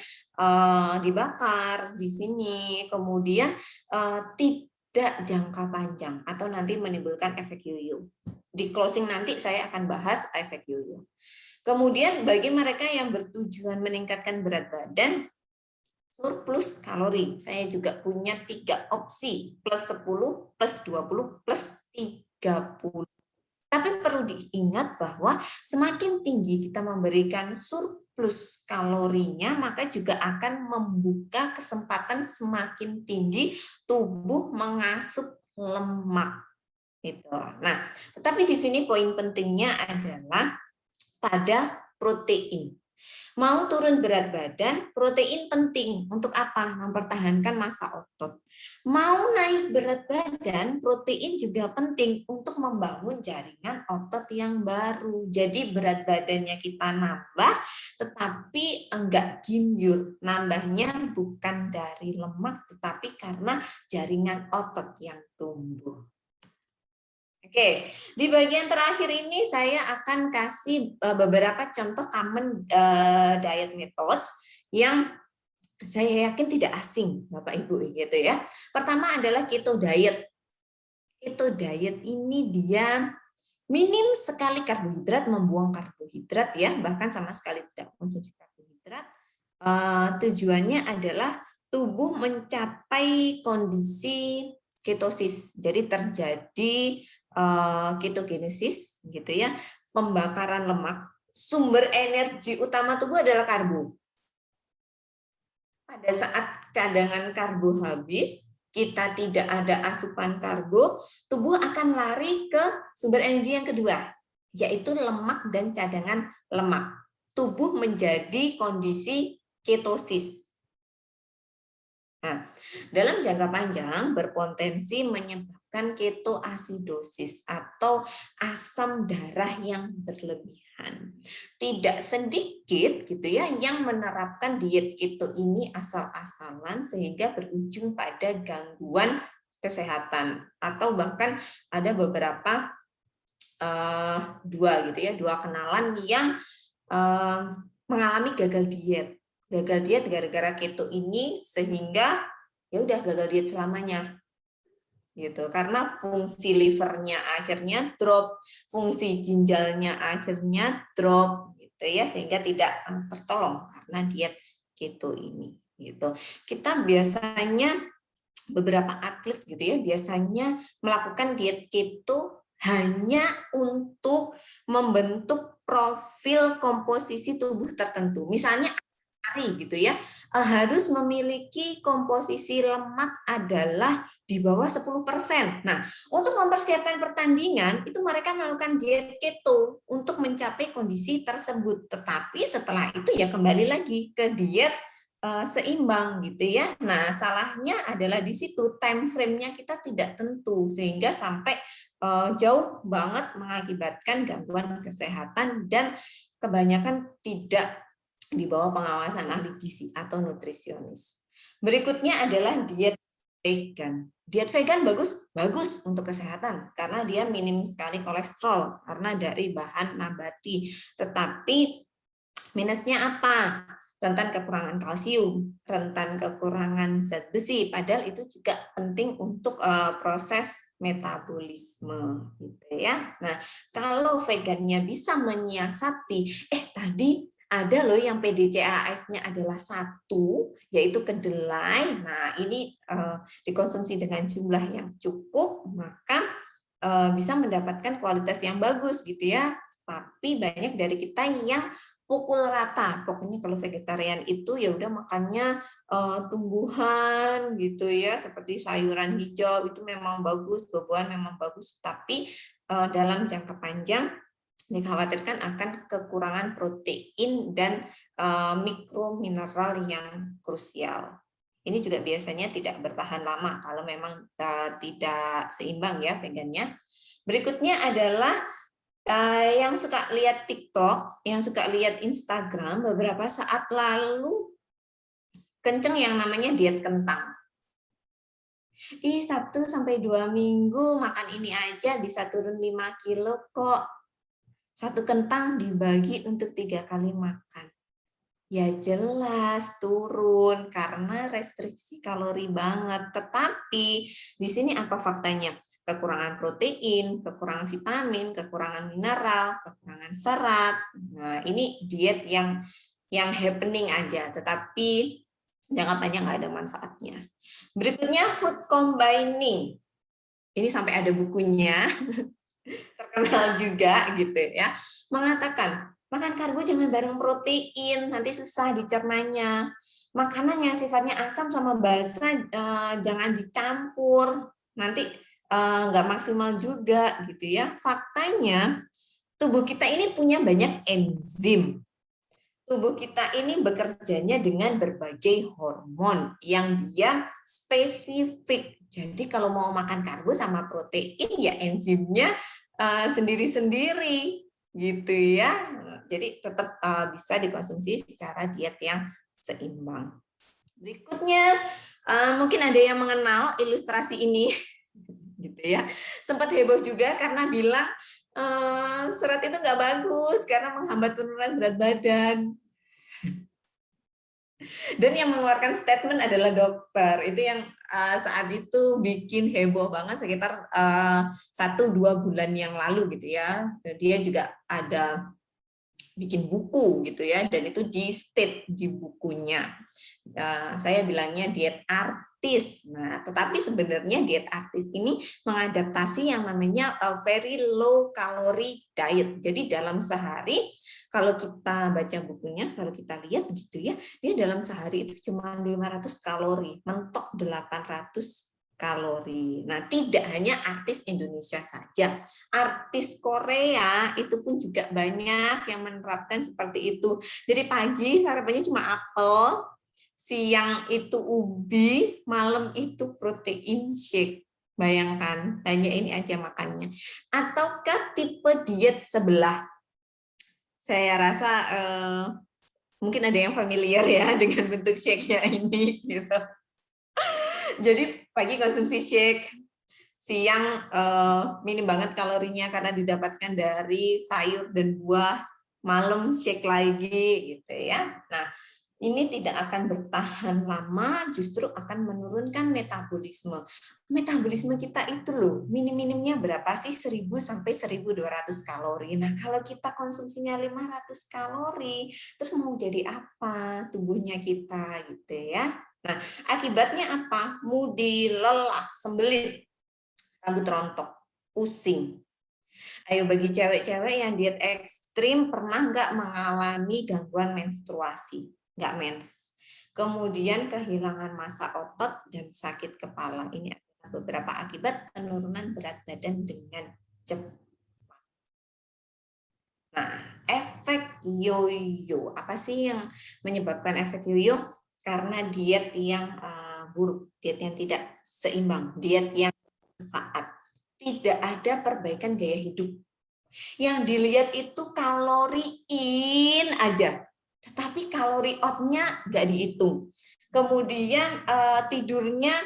Speaker 1: dibakar di sini. Kemudian tidak jangka panjang atau nanti menimbulkan efek yoyo. Di closing nanti saya akan bahas efek yoyo. Kemudian bagi mereka yang bertujuan meningkatkan berat badan, surplus kalori. Saya juga punya 3 opsi, plus 10, plus 20, plus 30. Tapi perlu diingat bahwa semakin tinggi kita memberikan surplus kalorinya, maka juga akan membuka kesempatan semakin tinggi tubuh mengasup lemak. Gitu. Nah, tetapi di sini poin pentingnya adalah pada protein. Mau turun berat badan, protein penting. Untuk apa? Mempertahankan massa otot. Mau naik berat badan, protein juga penting untuk membangun jaringan otot yang baru. Jadi berat badannya kita nambah, tetapi enggak ginjur. Nambahnya bukan dari lemak, tetapi karena jaringan otot yang tumbuh. Oke, di bagian terakhir ini saya akan kasih beberapa contoh common diet methods yang saya yakin tidak asing Bapak Ibu gitu ya. Pertama adalah keto diet. Keto diet ini dia minim sekali karbohidrat, membuang karbohidrat ya, bahkan sama sekali tidak konsumsi karbohidrat. Tujuannya adalah tubuh mencapai kondisi ketosis. Jadi terjadi ketogenesis gitu ya, pembakaran lemak. Sumber energi utama tubuh adalah karbo. Pada saat cadangan karbo habis, kita tidak ada asupan karbo, tubuh akan lari ke sumber energi yang kedua, yaitu lemak dan cadangan lemak. Tubuh menjadi kondisi ketosis. Nah, dalam jangka panjang berpotensi menyebabkan ketoasidosis atau asam darah yang berlebihan. Tidak sedikit gitu ya yang menerapkan diet keto ini asal-asalan sehingga berujung pada gangguan kesehatan atau bahkan ada beberapa dua kenalan yang mengalami gagal diet gara-gara keto ini sehingga ya udah gagal diet selamanya gitu karena fungsi livernya akhirnya drop, fungsi ginjalnya akhirnya drop gitu ya sehingga tidak tertolong karena diet keto ini gitu. Kita biasanya beberapa atlet gitu ya biasanya melakukan diet keto hanya untuk membentuk profil komposisi tubuh tertentu. Misalnya gitu ya, harus memiliki komposisi lemak adalah di bawah 10%. Nah, untuk mempersiapkan pertandingan, itu mereka melakukan diet keto untuk mencapai kondisi tersebut. Tetapi setelah itu ya kembali lagi ke diet seimbang gitu ya. Nah, salahnya adalah di situ time frame-nya kita tidak tentu sehingga sampai jauh banget mengakibatkan gangguan kesehatan dan kebanyakan tidak di bawah pengawasan ahli gizi atau nutrisionis. Berikutnya adalah diet vegan. Diet vegan bagus untuk kesehatan karena dia minim sekali kolesterol karena dari bahan nabati. Tetapi minusnya apa? Rentan kekurangan kalsium, rentan kekurangan zat besi. Padahal itu juga penting untuk proses metabolisme gitu ya. Nah, kalau vegannya bisa menyiasati, tadi ada loh yang PDCAAS-nya adalah 1, yaitu kedelai. Nah, ini dikonsumsi dengan jumlah yang cukup, maka bisa mendapatkan kualitas yang bagus gitu ya. Tapi banyak dari kita yang pukul rata. Pokoknya kalau vegetarian itu ya udah makannya tumbuhan gitu ya, seperti sayuran hijau itu memang bagus, buah-buahan memang bagus, tapi dalam jangka panjang dikhawatirkan akan kekurangan protein dan mikromineral yang krusial. Ini juga biasanya tidak bertahan lama kalau memang tidak seimbang ya vegannya. Berikutnya adalah yang suka lihat TikTok, yang suka lihat Instagram, beberapa saat lalu kenceng yang namanya diet kentang. 1-2 minggu makan ini aja bisa turun 5 kilo kok. 1 kentang dibagi untuk 3 kali makan. Ya jelas turun karena restriksi kalori banget. Tetapi di sini apa faktanya? Kekurangan protein, kekurangan vitamin, kekurangan mineral, kekurangan serat. Nah, ini diet yang happening aja, tetapi jangka panjang nggak ada manfaatnya. Berikutnya food combining. Ini sampai ada bukunya. Terkenal juga gitu ya, mengatakan makan karbo jangan bareng protein, nanti susah dicernanya. Makanan yang sifatnya asam sama basa jangan dicampur, nanti nggak maksimal juga gitu ya. Faktanya tubuh kita ini punya banyak enzim. tubuh kita ini bekerjanya dengan berbagai hormon yang dia spesifik. Jadi kalau mau makan karbo sama protein ya enzimnya sendiri-sendiri gitu ya. Jadi tetap bisa dikonsumsi secara diet yang seimbang. Berikutnya mungkin ada yang mengenal ilustrasi ini gitu ya. Sempat heboh juga karena bilang serat itu nggak bagus karena menghambat penurunan berat badan. Dan yang mengeluarkan statement adalah dokter. Itu yang saat itu bikin heboh banget sekitar 1-2 bulan yang lalu gitu ya. Dia juga ada bikin buku gitu ya, dan itu di state di bukunya. Saya bilangnya diet artis. Nah, tetapi sebenarnya diet artis ini mengadaptasi yang namanya very low calorie diet. Jadi dalam sehari kalau kita baca bukunya, kalau kita lihat gitu ya, dia dalam sehari itu cuma 500 kalori, mentok 800 kalori. Nah, tidak hanya artis Indonesia saja. Artis Korea itu pun juga banyak yang menerapkan seperti itu. Jadi pagi sarapannya cuma apel, siang itu ubi, malam itu protein shake. Bayangkan, hanya ini aja makannya. Ataukah tipe diet sebelah? Saya rasa mungkin ada yang familiar ya dengan bentuk shake-nya ini. Gitu. Jadi pagi konsumsi shake, siang minim banget kalorinya karena didapatkan dari sayur dan buah, malam shake lagi gitu ya. Nah, ini tidak akan bertahan lama, justru akan menurunkan metabolisme. Metabolisme kita itu loh, minim-minimnya berapa sih? 1000 sampai 1200 kalori. Nah, kalau kita konsumsinya 500 kalori, terus mau jadi apa tubuhnya kita gitu ya. Nah, akibatnya apa? Mudi, lelah, sembelit, rambut rontok, pusing. Ayo bagi cewek-cewek yang diet ekstrim pernah nggak mengalami gangguan menstruasi? Nggak mens. Kemudian kehilangan massa otot dan sakit kepala. Ini adalah beberapa akibat penurunan berat badan dengan cepat. Nah, efek yo-yo. Apa sih yang menyebabkan efek yo-yo? Karena diet yang buruk, diet yang tidak seimbang, diet yang saat tidak ada perbaikan gaya hidup. Yang dilihat itu kalori in aja, tetapi kalori outnya nggak dihitung. Kemudian tidurnya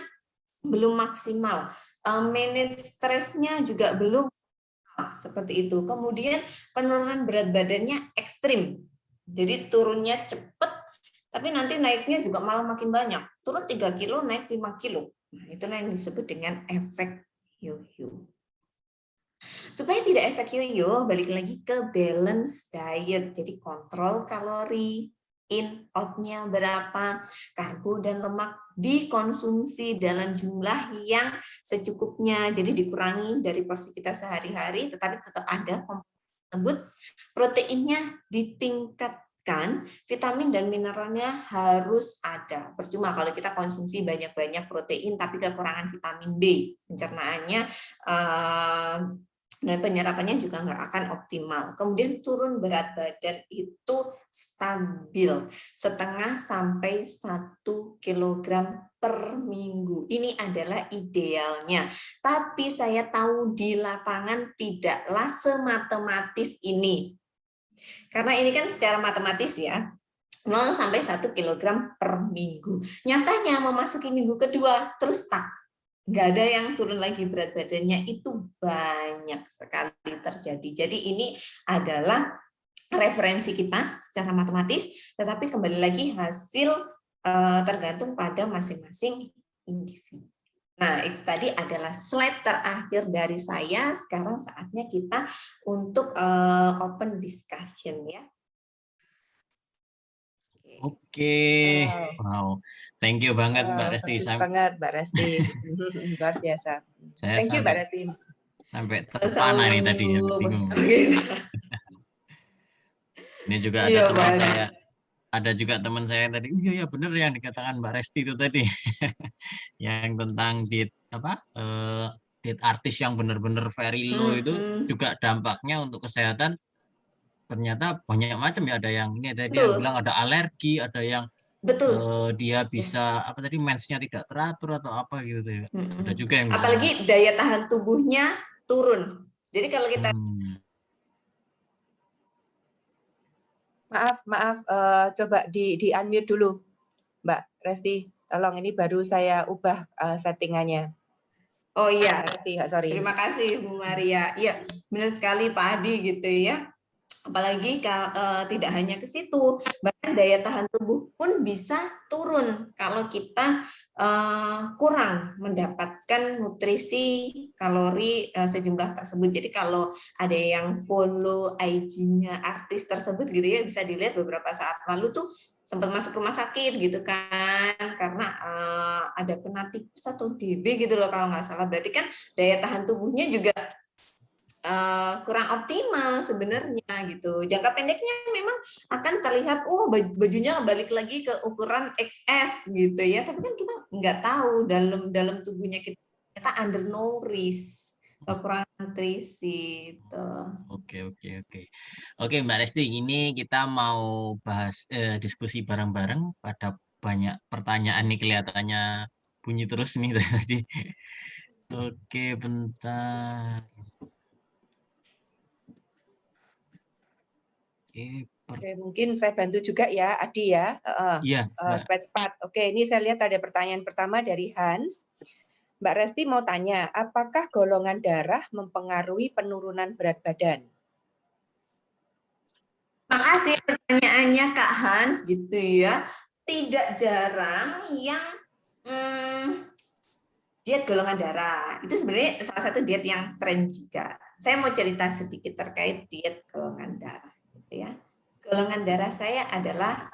Speaker 1: belum maksimal, manage stresnya juga belum seperti itu. Kemudian penurunan berat badannya ekstrim, jadi turunnya cepat, tapi nanti naiknya juga malah makin banyak. Turun 3 kilo, naik 5 kilo. Nah, itulah yang disebut dengan efek yo-yo. Supaya tidak efek yo-yo, balik lagi ke balance diet. Jadi kontrol kalori, in, out-nya berapa, karbo dan lemak dikonsumsi dalam jumlah yang secukupnya. Jadi dikurangi dari porsi kita sehari-hari, tetapi tetap ada komponen tersebut. Proteinnya ditingkatkan, vitamin dan mineralnya harus ada. Percuma kalau kita konsumsi banyak-banyak protein tapi kekurangan vitamin B, pencernaannya dan penyerapannya juga nggak akan optimal. Kemudian turun berat badan itu stabil 0,5 sampai 1 kilogram per minggu. Ini adalah idealnya. Tapi saya tahu di lapangan tidaklah sematematis ini. Karena ini kan secara matematis ya, 0 sampai 1 kilogram per minggu. Nyatanya memasuki minggu kedua terus stuck. Nggak ada yang turun lagi berat badannya, itu banyak sekali terjadi. Jadi ini adalah referensi kita secara matematis, tetapi kembali lagi hasil tergantung pada masing-masing individu. Nah, itu tadi adalah slide terakhir dari saya. Sekarang saatnya kita untuk open discussion ya.
Speaker 2: Oke, wow, thank you banget Mbak Resti.
Speaker 3: Banget Mbak Resti, luar biasa. Thank you Mbak Resti.
Speaker 2: Sampai terpana nih tadi, bingung. Ini juga ada teman saya, ada juga teman saya tadi. Iya bener yang dikatakan Mbak Resti itu tadi, yang tentang diet apa? Diet artis yang benar-benar very low itu juga dampaknya untuk kesehatan ternyata banyak macam ya. Ada yang ini, ada dia
Speaker 1: Betul,
Speaker 2: bilang ada alergi, ada yang
Speaker 1: betul.
Speaker 2: dia
Speaker 1: Ya.
Speaker 2: bisa apa tadi mensnya tidak teratur atau apa gitu ya. Ada juga yang bisa.
Speaker 1: Apalagi daya tahan tubuhnya turun. Jadi kalau kita
Speaker 3: Maaf, coba di unmute dulu, Mbak Resti. Tolong, ini baru saya ubah settingannya.
Speaker 1: Oh iya,
Speaker 3: Resti, sorry.
Speaker 1: terima kasih Bu Maria. Iya, benar sekali Pak Adi gitu ya. Apalagi tidak hanya ke situ, bahkan daya tahan tubuh pun bisa turun kalau kita kurang mendapatkan nutrisi kalori sejumlah tersebut. Jadi kalau ada yang follow IG-nya artis tersebut gitu ya, bisa dilihat beberapa saat lalu tuh sempat masuk rumah sakit gitu kan, karena ada kena tipes atau DB gitu loh kalau nggak salah. Berarti kan daya tahan tubuhnya juga kurang optimal sebenarnya gitu. Jangka pendeknya memang akan terlihat, oh bajunya balik lagi ke ukuran XS gitu ya. Tapi kan kita nggak tahu dalam tubuhnya kita undernourish, kekurangan nutrisi itu.
Speaker 2: Oke. Oke, Mbak Resti, ini kita mau bahas diskusi bareng-bareng. Pada banyak pertanyaan nih kelihatannya bunyi terus nih dari tadi. Oke, bentar.
Speaker 3: Oke, mungkin saya bantu juga ya, Adi ya.
Speaker 2: Iya,
Speaker 3: supaya cepat. Oke, ini saya lihat ada pertanyaan pertama dari Hans. Mbak Resti mau tanya, apakah golongan darah mempengaruhi penurunan berat badan?
Speaker 1: Makasih pertanyaannya Kak Hans gitu ya. Tidak jarang yang diet golongan darah. Itu sebenarnya salah satu diet yang tren juga. Saya mau cerita sedikit terkait diet golongan darah gitu ya. Golongan darah saya adalah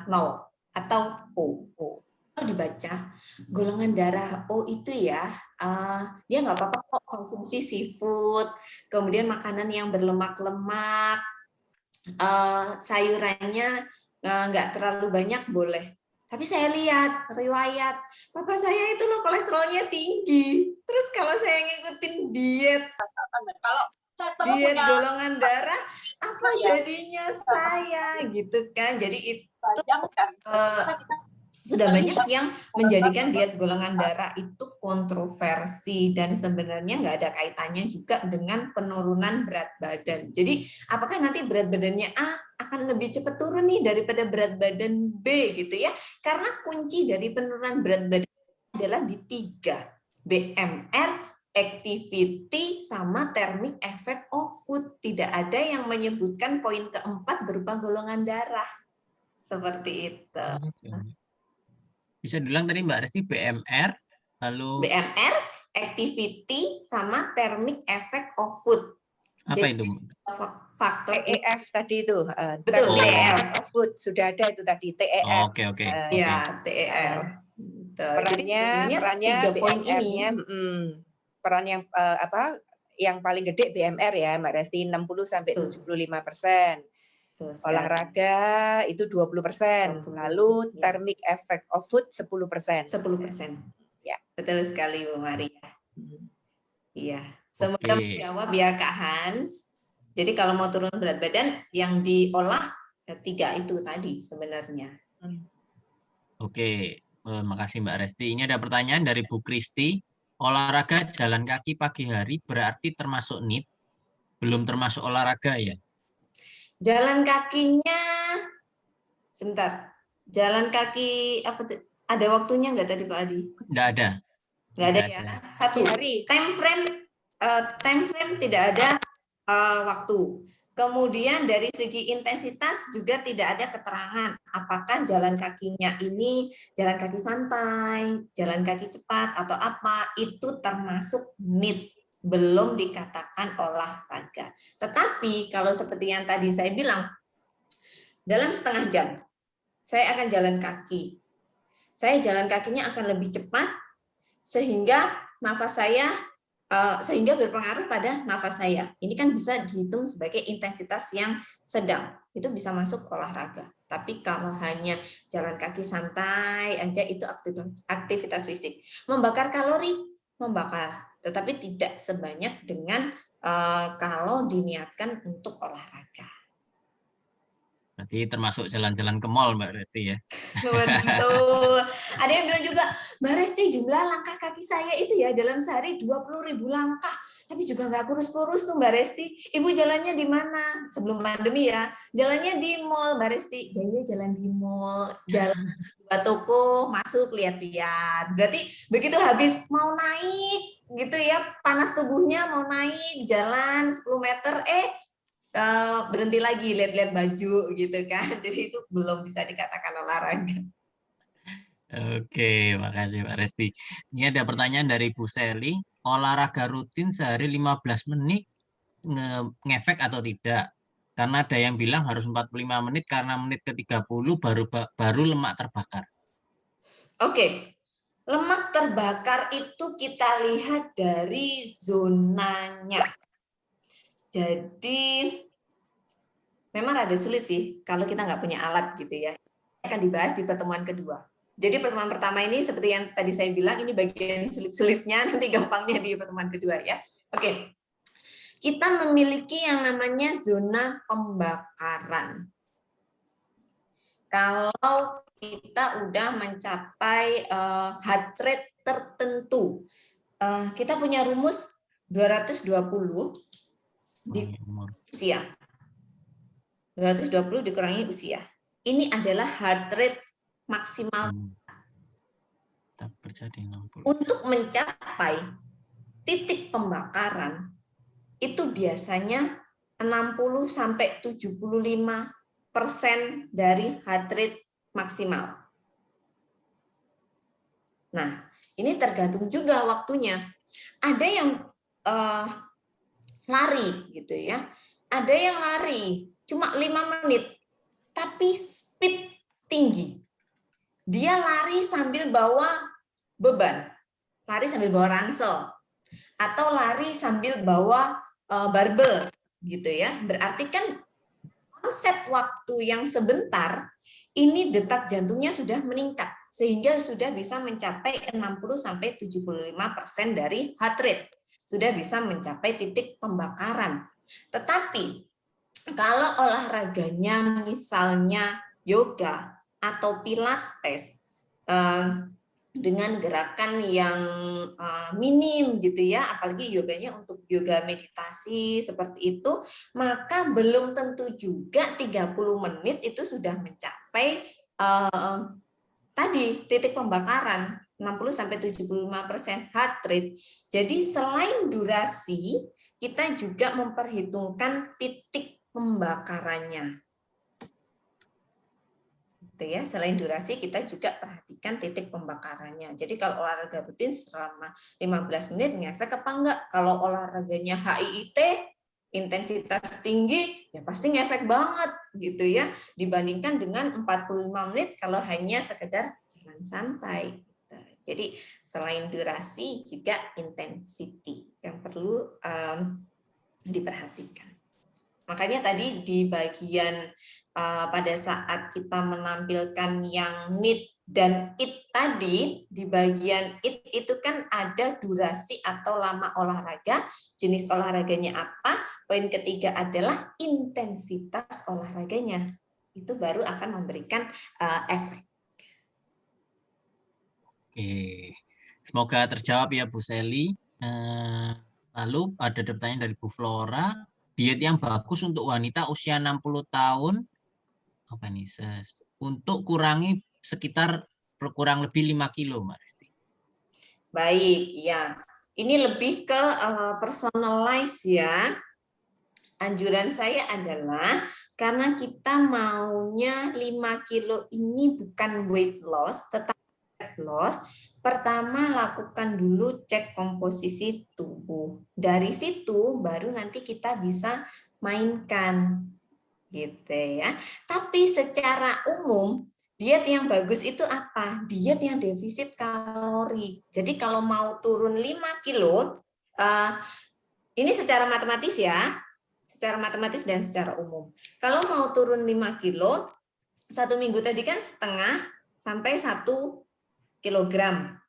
Speaker 1: 0 atau O. Kalau dibaca golongan darah O itu ya, dia nggak apa-apa kok konsumsi seafood, kemudian makanan yang berlemak-lemak, sayurannya nggak terlalu banyak boleh. Tapi saya lihat riwayat, papa saya itu loh kolesterolnya tinggi. Terus kalau saya ngikutin diet golongan darah, apa jadinya saya gitu kan? Jadi itu sudah banyak yang menjadikan diet golongan darah itu kontroversi dan sebenarnya nggak ada kaitannya juga dengan penurunan berat badan. Jadi apakah nanti berat badannya A akan lebih cepat turun nih daripada berat badan B gitu ya? Karena kunci dari penurunan berat badan adalah di 3, BMR, activity, sama thermic effect of food. Tidak ada yang menyebutkan poin keempat berupa golongan darah. Seperti itu.
Speaker 2: Bisa dibilang tadi Mbak Resti BMR, lalu
Speaker 1: BMR, activity, sama thermic effect of food.
Speaker 2: apa itu?
Speaker 1: Faktor
Speaker 3: TEF tadi itu.
Speaker 1: Betul, TEF
Speaker 3: of food sudah ada itu tadi TEF.
Speaker 2: Oke.
Speaker 1: Ya, TEF.
Speaker 3: Perannya
Speaker 1: tiga poin
Speaker 3: BMR-nya, peran yang yang paling gede BMR ya, Mbak Resti, 60-75%. Olahraga itu 20%. Lalu thermic effect of food 10%.
Speaker 1: 10%. Ya, betul sekali Bu Maria. Iya, semoga menjawab ya Kak Hans. Jadi kalau mau turun berat badan yang diolah 3 itu tadi sebenarnya.
Speaker 2: Oke, makasih Mbak Resti. Ini ada pertanyaan dari Bu Kristi. Olahraga jalan kaki pagi hari berarti termasuk NEAT? Belum termasuk olahraga ya?
Speaker 1: Jalan kakinya, sebentar. Jalan kaki apa? Ada waktunya nggak tadi Pak Adi?
Speaker 2: Nggak ada.
Speaker 1: Nggak ada ya. Satu hari. Time frame tidak ada waktu. Kemudian dari segi intensitas juga tidak ada keterangan apakah jalan kakinya ini jalan kaki santai, jalan kaki cepat atau apa, itu termasuk NEAT, belum dikatakan olahraga. Tetapi kalau seperti yang tadi saya bilang, dalam setengah jam saya akan jalan kaki. Saya jalan kakinya akan lebih cepat sehingga nafas saya sehingga berpengaruh pada nafas saya. Ini kan bisa dihitung sebagai intensitas yang sedang. Itu bisa masuk olahraga. Tapi kalau hanya jalan kaki santai aja itu aktivitas fisik. Membakar kalori, membakar. Tetapi tidak sebanyak dengan kalau diniatkan untuk olahraga.
Speaker 2: Berarti termasuk jalan-jalan ke mall Mbak Resti ya.
Speaker 1: Betul. Ada yang bilang juga, Mbak Resti, jumlah langkah kaki saya itu ya dalam sehari 20.000 langkah. Tapi juga nggak kurus-kurus tuh Mbak Resti. Ibu jalannya di mana? Sebelum pandemi ya. Jalannya di mall Mbak Resti. Ya iya, jalan di mall. Jalan ke toko, masuk, lihat-lihat. Berarti begitu habis mau naik gitu ya, panas tubuhnya mau naik, jalan 10 meter, berhenti lagi lihat-lihat baju gitu kan. Jadi itu belum bisa dikatakan olahraga.
Speaker 2: Oke, makasih Mbak Resti. Ini ada pertanyaan dari Bu Seli. Olahraga rutin sehari 15 menit ngefek atau tidak? Karena ada yang bilang harus 45 menit karena menit ke-30 baru lemak terbakar.
Speaker 1: Oke, lemak terbakar itu kita lihat dari zonanya. Jadi memang rada sulit sih kalau kita nggak punya alat gitu ya. Akan dibahas di pertemuan kedua. Jadi pertemuan pertama ini seperti yang tadi saya bilang, ini bagian sulit-sulitnya, nanti gampangnya di pertemuan kedua ya. Oke, kita memiliki yang namanya zona pembakaran. Kalau kita udah mencapai heart rate tertentu, kita punya rumus 220 di usia. 220 dikurangi usia. Ini adalah heart rate maksimal. Untuk mencapai titik pembakaran itu biasanya 60-75% dari heart rate maksimal. Nah, ini tergantung juga waktunya. Ada yang lari gitu ya. Ada yang lari cuma 5 menit, tapi speed tinggi. Dia lari sambil bawa beban, lari sambil bawa ransel, atau lari sambil bawa barbel gitu ya. Berarti kan konsep waktu yang sebentar, ini detak jantungnya sudah meningkat, sehingga sudah bisa mencapai 60-75% dari heart rate. Sudah bisa mencapai titik pembakaran. Tetapi kalau olahraganya misalnya yoga atau pilates dengan gerakan yang minim gitu ya, apalagi yoganya untuk yoga meditasi seperti itu, maka belum tentu juga 30 menit itu sudah mencapai tadi titik pembakaran 60-75% heart rate. Jadi selain durasi, kita juga memperhitungkan titik pembakarannya. Gitu ya, selain durasi kita juga perhatikan titik pembakarannya. Jadi kalau olahraga rutin selama 15 menit ngefek apa enggak? Kalau olahraganya HIIT intensitas tinggi ya pasti ngefek banget gitu ya, dibandingkan dengan 45 menit kalau hanya sekedar jalan santai gitu. Jadi selain durasi juga intensity yang perlu diperhatikan. Makanya tadi di bagian pada saat kita menampilkan yang need dan it tadi, di bagian it itu kan ada durasi atau lama olahraga, jenis olahraganya apa, poin ketiga adalah intensitas olahraganya. Itu baru akan memberikan efek.
Speaker 2: Oke, semoga terjawab ya Bu Seli. Lalu ada pertanyaan dari Bu Flora. Diet yang bagus untuk wanita usia 60 tahun apa nih? Untuk kurangi sekitar kurang lebih 5 kilo, Mbak Resti.
Speaker 1: Baik, ya. Ini lebih ke personalize ya. Anjuran saya adalah karena kita maunya 5 kilo ini bukan weight loss, tetapi fat loss. Pertama lakukan dulu cek komposisi tubuh. Dari situ baru nanti kita bisa mainkan gitu ya. Tapi secara umum diet yang bagus itu apa? Diet yang defisit kalori. Jadi kalau mau turun 5 kilo, ini secara matematis ya, secara matematis dan secara umum. Kalau mau turun 5 kilo, 1 minggu tadi kan setengah sampai 1 kilogram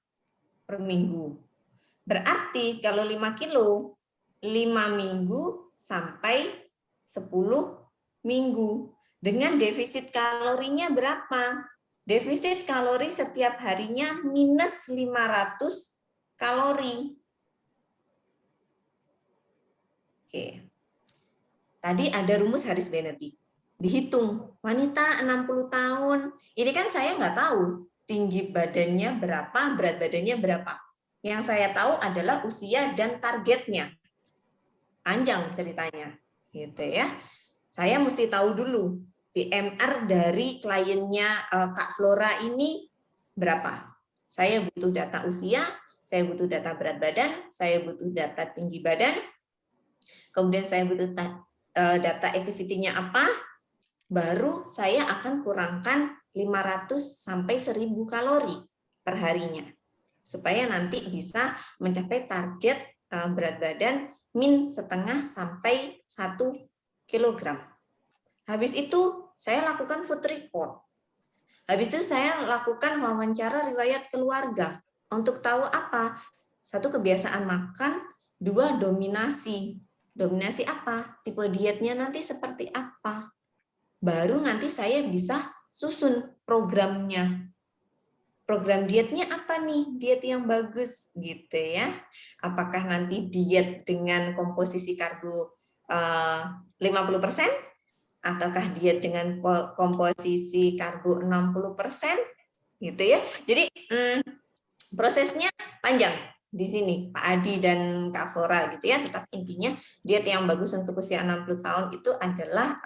Speaker 1: per minggu. Berarti kalau 5 kilo, 5 minggu sampai 10 minggu. dengan defisit kalorinya berapa? Defisit kalori setiap harinya minus 500 kalori. Oke. Tadi ada rumus Harris Benedict. Dihitung, wanita 60 tahun. Ini kan saya nggak tahu tinggi badannya berapa, berat badannya berapa. Yang saya tahu adalah usia dan targetnya. Panjang ceritanya, gitu ya. Saya mesti tahu dulu BMR dari kliennya Kak Flora ini berapa. Saya butuh data usia, saya butuh data berat badan, saya butuh data tinggi badan, kemudian saya butuh data activity-nya apa, baru saya akan kurangkan 500 sampai 1000 kalori per harinya. Supaya nanti bisa mencapai target berat badan min setengah sampai 1 kilogram. Habis itu saya lakukan food record. Habis itu saya lakukan wawancara riwayat keluarga untuk tahu apa? 1, kebiasaan makan, 2, dominasi. Dominasi apa? Tipe dietnya nanti seperti apa? Baru nanti saya bisa susun programnya. Program dietnya apa nih? Diet yang bagus gitu ya. Apakah nanti diet dengan komposisi karbo 50%? Ataukah diet dengan komposisi karbo 60%? Gitu ya. Jadi prosesnya panjang di sini Pak Adi dan Kak Flora gitu ya. Tetap intinya diet yang bagus untuk usia 60 tahun itu adalah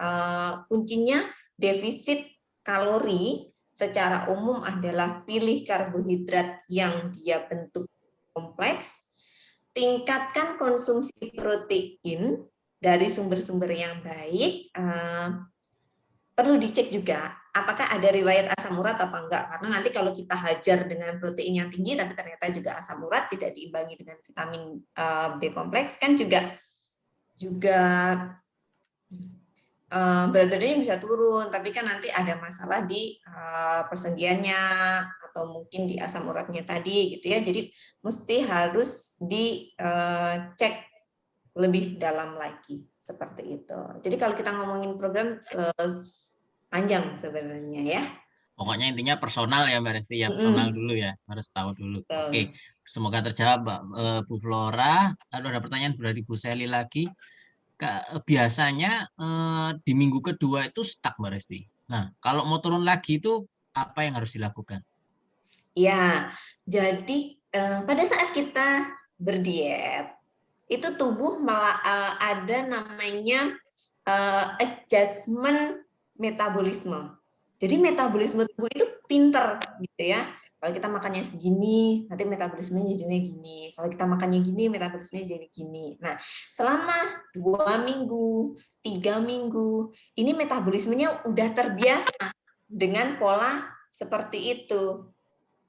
Speaker 1: kuncinya defisit kalori. Secara umum adalah pilih karbohidrat yang dia bentuk kompleks, tingkatkan konsumsi protein dari sumber-sumber yang baik. Perlu dicek juga apakah ada riwayat asam urat apa enggak, karena nanti kalau kita hajar dengan protein yang tinggi tapi ternyata juga asam urat tidak diimbangi dengan vitamin B kompleks kan juga berat badannya bisa turun, tapi kan nanti ada masalah di persendiannya atau mungkin di asam uratnya tadi gitu ya. Jadi mesti harus dicek lebih dalam lagi seperti itu. Jadi kalau kita ngomongin program panjang sebenarnya ya.
Speaker 2: Pokoknya intinya personal ya Mbak Resti ya, personal dulu ya, harus tahu dulu. Oke, semoga terjawab Mbak Bu Flora. Lalu ada pertanyaan dari Bu Seli lagi. Biasanya di minggu kedua itu stuck Mbak Resti. Nah, kalau mau turun lagi itu apa yang harus dilakukan?
Speaker 1: Ya, jadi pada saat kita berdiet, itu tubuh malah ada namanya adjustment metabolisme. Jadi metabolisme tubuh itu pinter gitu ya. Kalau kita makannya segini, nanti metabolismenya jadi gini. Kalau kita makannya gini, metabolismenya jadi gini. Nah, selama 2 minggu, 3 minggu, ini metabolismenya udah terbiasa dengan pola seperti itu.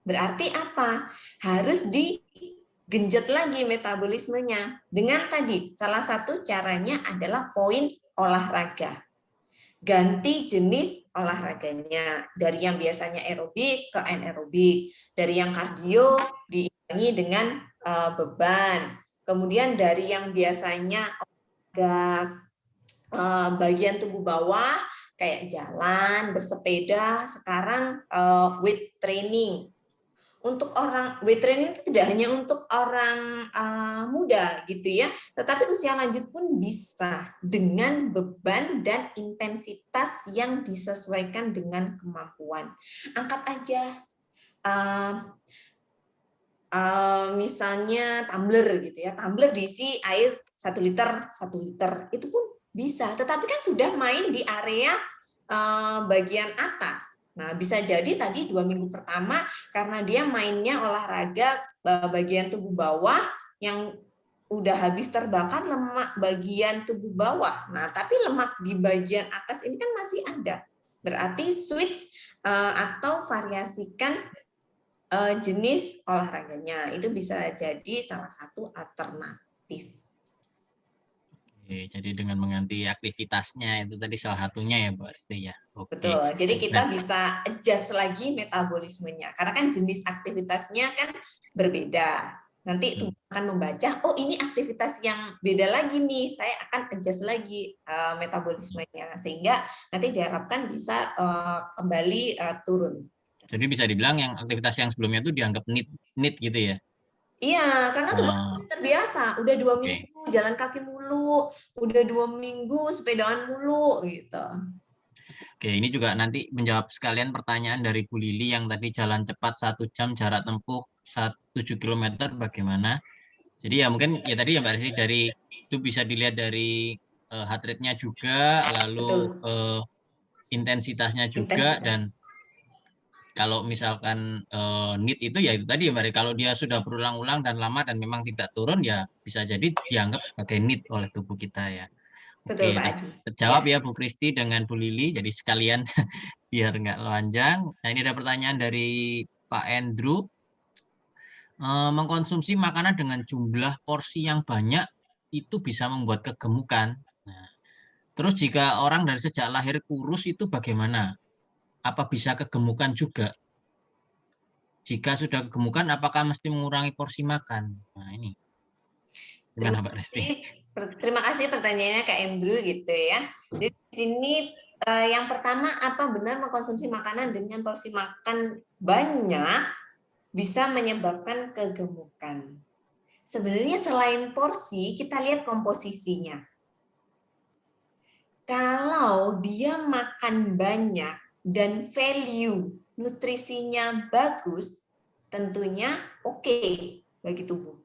Speaker 1: Berarti apa? Harus digenjot lagi metabolismenya. Dengan tadi, salah satu caranya adalah poin olahraga. Ganti jenis olahraganya, dari yang biasanya aerobik ke anaerobik, dari yang kardio diimbangi dengan beban, kemudian dari yang biasanya olahraga bagian tubuh bawah kayak jalan, bersepeda, sekarang weight training. Untuk orang weight training itu tidak hanya untuk orang muda gitu ya, tetapi usia lanjut pun bisa dengan beban dan intensitas yang disesuaikan dengan kemampuan. Angkat aja misalnya tumbler gitu ya, tumbler diisi air 1 liter itu pun bisa, tetapi kan sudah main di area bagian atas. Nah, bisa jadi tadi 2 minggu pertama karena dia mainnya olahraga bagian tubuh bawah yang udah habis terbakar lemak bagian tubuh bawah. Nah, tapi lemak di bagian atas ini kan masih ada. Berarti switch atau variasikan jenis olahraganya. Itu bisa jadi salah satu alternatif.
Speaker 2: Oke, jadi dengan mengganti aktivitasnya itu tadi salah satunya ya Mbak Resti ya. Oke.
Speaker 1: Betul. Jadi kita bisa adjust lagi metabolismenya. Karena kan jenis aktivitasnya kan berbeda. Nanti tubuh akan membaca, oh ini aktivitas yang beda lagi nih, saya akan adjust lagi metabolismenya, sehingga nanti diharapkan bisa kembali turun.
Speaker 2: Jadi bisa dibilang yang aktivitas yang sebelumnya itu dianggap need gitu ya?
Speaker 1: Iya, karena tubuh terbiasa, udah 2 minggu jalan kaki mulu, udah 2 minggu sepedaan mulu gitu.
Speaker 2: Oke, ini juga nanti menjawab sekalian pertanyaan dari Bu Lili yang tadi jalan cepat 1 jam jarak tempuh 7 km bagaimana? Jadi ya mungkin ya tadi ya Mbak Resi dari itu bisa dilihat dari heart rate-nya juga, lalu intensitasnya juga, dan kalau misalkan need itu ya itu tadi ya Mbak Resi, kalau dia sudah berulang-ulang dan lama dan memang tidak turun ya bisa jadi dianggap sebagai need oleh tubuh kita ya.
Speaker 1: Betul,
Speaker 2: Oke,
Speaker 1: Pak Adi.
Speaker 2: terjawab ya Bu Kristi dengan Bu Lili, jadi sekalian biar nggak panjang. Nah ini ada pertanyaan dari Pak Andrew. Mengkonsumsi makanan dengan jumlah porsi yang banyak itu bisa membuat kegemukan. Nah, terus jika orang dari sejak lahir kurus itu bagaimana? Apa bisa kegemukan juga? Jika sudah kegemukan, apakah mesti mengurangi porsi makan? Nah ini gimana Mbak Resti?
Speaker 1: Terima kasih pertanyaannya Kak Andrew gitu ya. Jadi di sini yang pertama, apa benar mengkonsumsi makanan dengan porsi makan banyak bisa menyebabkan kegemukan? Sebenarnya selain porsi, kita lihat komposisinya. Kalau dia makan banyak dan value nutrisinya bagus, tentunya oke bagi tubuh.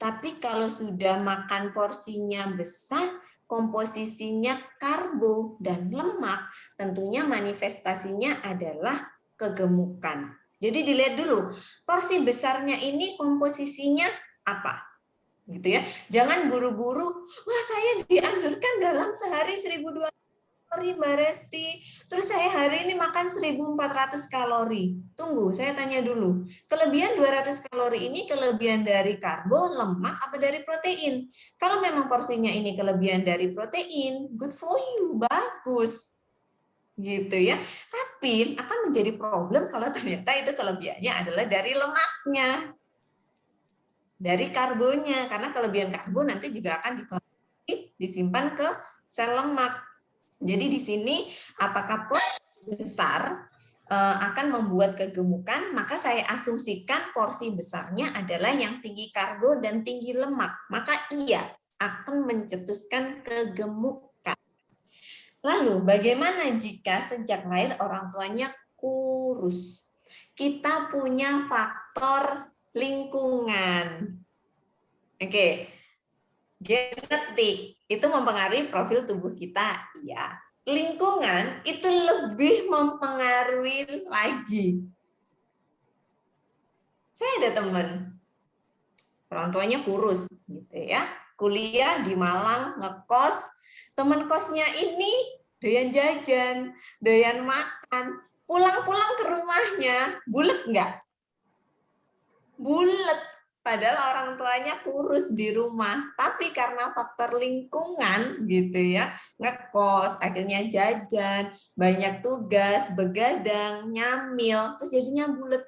Speaker 1: Tapi kalau sudah makan porsinya besar, komposisinya karbo dan lemak, tentunya manifestasinya adalah kegemukan. Jadi dilihat dulu, porsi besarnya ini komposisinya apa? Gitu ya. Jangan buru-buru, wah saya dianjurkan dalam sehari 1.200 kalori Mbak Resti. Terus saya hari ini makan 1.400 kalori. Tunggu, saya tanya dulu. Kelebihan 200 kalori ini kelebihan dari karbo, lemak, apa dari protein? Kalau memang porsinya ini kelebihan dari protein, good for you, bagus. Gitu ya. Tapi akan menjadi problem kalau ternyata itu kelebihannya adalah dari lemaknya. Dari karbonya, karena kelebihan karbo nanti juga akan disimpan ke sel lemak. Jadi di sini apakah porsi besar akan membuat kegemukan, maka saya asumsikan porsi besarnya adalah yang tinggi karbo dan tinggi lemak. Maka iya akan mencetuskan kegemukan. Lalu bagaimana jika sejak lahir orang tuanya kurus? Kita punya faktor lingkungan. Oke. Genetik itu mempengaruhi profil tubuh kita, ya. Lingkungan itu lebih mempengaruhi lagi. Saya ada teman, orang tuanya kurus, gitu ya. Kuliah di Malang, ngekos, teman kosnya ini doyan jajan, doyan makan, pulang-pulang ke rumahnya, bulet nggak? Bulet. Padahal orang tuanya kurus di rumah, tapi karena faktor lingkungan gitu ya, ngekos, akhirnya jajan, banyak tugas, begadang, nyamil, terus jadinya bulet.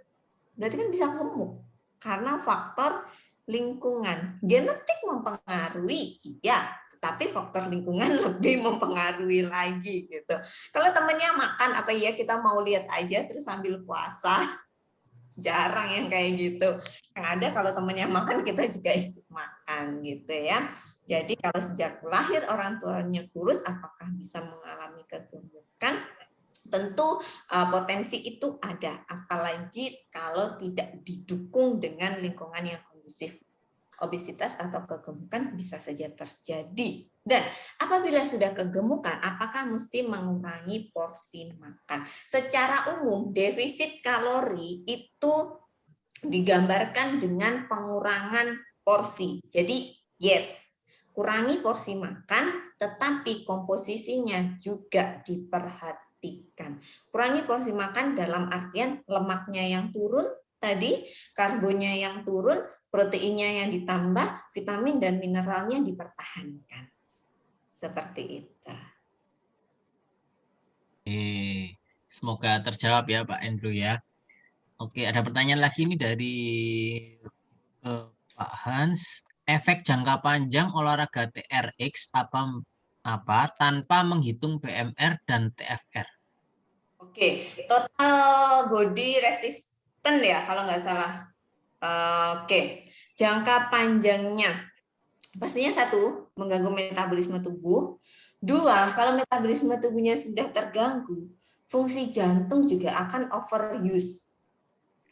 Speaker 1: Berarti kan bisa gemuk karena faktor lingkungan. Genetik mempengaruhi, iya, tetapi faktor lingkungan lebih mempengaruhi lagi gitu. Kalau temennya makan apa ya kita mau lihat aja terus sambil puasa. Jarang yang kayak gitu. Yang ada kalau temennya makan kita juga ikut makan gitu ya. Jadi kalau sejak lahir orang tuanya kurus, apakah bisa mengalami kegemukan? Tentu potensi itu ada, apalagi kalau tidak didukung dengan lingkungan yang kondusif. Obesitas atau kegemukan bisa saja terjadi. Dan apabila sudah kegemukan, apakah mesti mengurangi porsi makan? Secara umum, defisit kalori itu digambarkan dengan pengurangan porsi. Jadi, yes, kurangi porsi makan, tetapi komposisinya juga diperhatikan. Kurangi porsi makan dalam artian lemaknya yang turun tadi, karbonya yang turun, proteinnya yang ditambah, vitamin dan mineralnya dipertahankan. Seperti itu.
Speaker 2: Semoga terjawab ya Pak Andrew ya. Oke, ada pertanyaan lagi nih dari Pak Pak Hans, efek jangka panjang olahraga TRX apa tanpa menghitung BMR dan TFR?
Speaker 1: Oke, total body resistant ya kalau nggak salah. Oke, jangka panjangnya pastinya 1, mengganggu metabolisme tubuh. 2, kalau metabolisme tubuhnya sudah terganggu, fungsi jantung juga akan overuse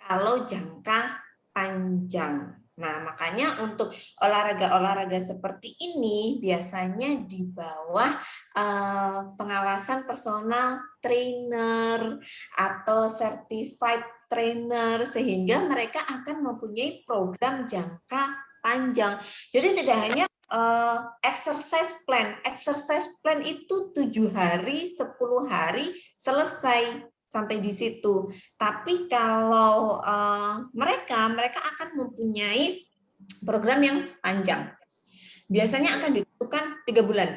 Speaker 1: kalau jangka panjang. Nah, makanya untuk olahraga-olahraga seperti ini biasanya di bawah pengawasan personal trainer atau certified trainer sehingga mereka akan mempunyai program jangka panjang. Jadi tidak hanya exercise plan. Exercise plan itu 7 hari, 10 hari selesai sampai di situ. Tapi kalau mereka akan mempunyai program yang panjang. Biasanya akan dilakukan 3 bulan,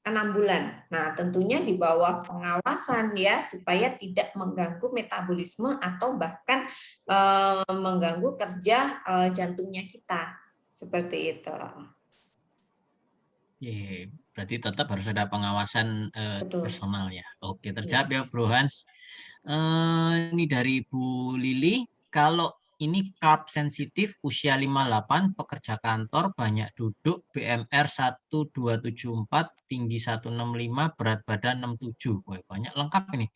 Speaker 1: 6 bulan. Nah, tentunya di bawah pengawasan ya, supaya tidak mengganggu metabolisme atau bahkan mengganggu kerja jantungnya kita. Seperti itu.
Speaker 2: Berarti tetap harus ada pengawasan
Speaker 1: Betul.
Speaker 2: personal ya. Oke, terjawab ya Bro Hans. Ini dari Bu Lili, kalau ini carb sensitif usia 58, pekerja kantor, banyak duduk, BMR 1274, tinggi 165, berat badan 67. Wah, banyak lengkap ini.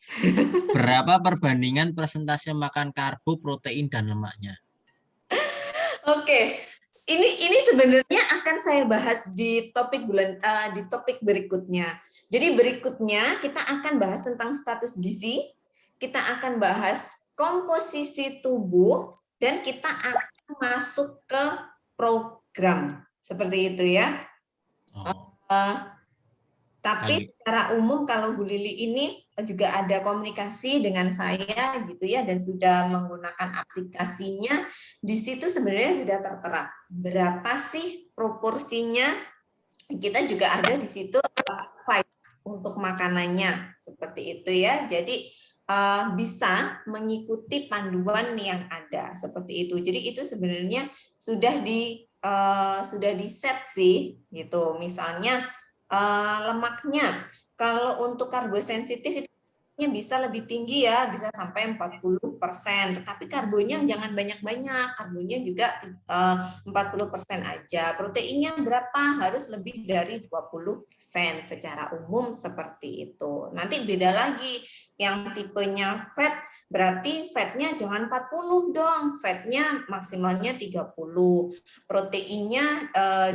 Speaker 2: Berapa perbandingan persentase makan karbo, protein, dan lemaknya?
Speaker 1: Oke, ini sebenarnya akan saya bahas di topik berikutnya. Jadi berikutnya kita akan bahas tentang status gizi, kita akan bahas komposisi tubuh, dan kita akan masuk ke program seperti itu ya. Tapi secara umum kalau Bu Lili ini juga ada komunikasi dengan saya gitu ya, dan sudah menggunakan aplikasinya, di situ sebenarnya sudah tertera berapa sih proporsinya. Kita juga ada di situ fight untuk makanannya seperti itu ya. Jadi bisa mengikuti panduan yang ada seperti itu. Jadi itu sebenarnya sudah di set sih gitu. Misalnya lemaknya, kalau untuk karbo sensitif itu bisa lebih tinggi ya, bisa sampai 40%. Tetapi karbonya jangan banyak-banyak, karbonya juga 40% aja. Proteinnya berapa? Harus lebih dari 20% secara umum seperti itu. Nanti beda lagi, yang tipenya fat, berarti fatnya jangan 40 dong, fatnya maksimalnya 30. Proteinnya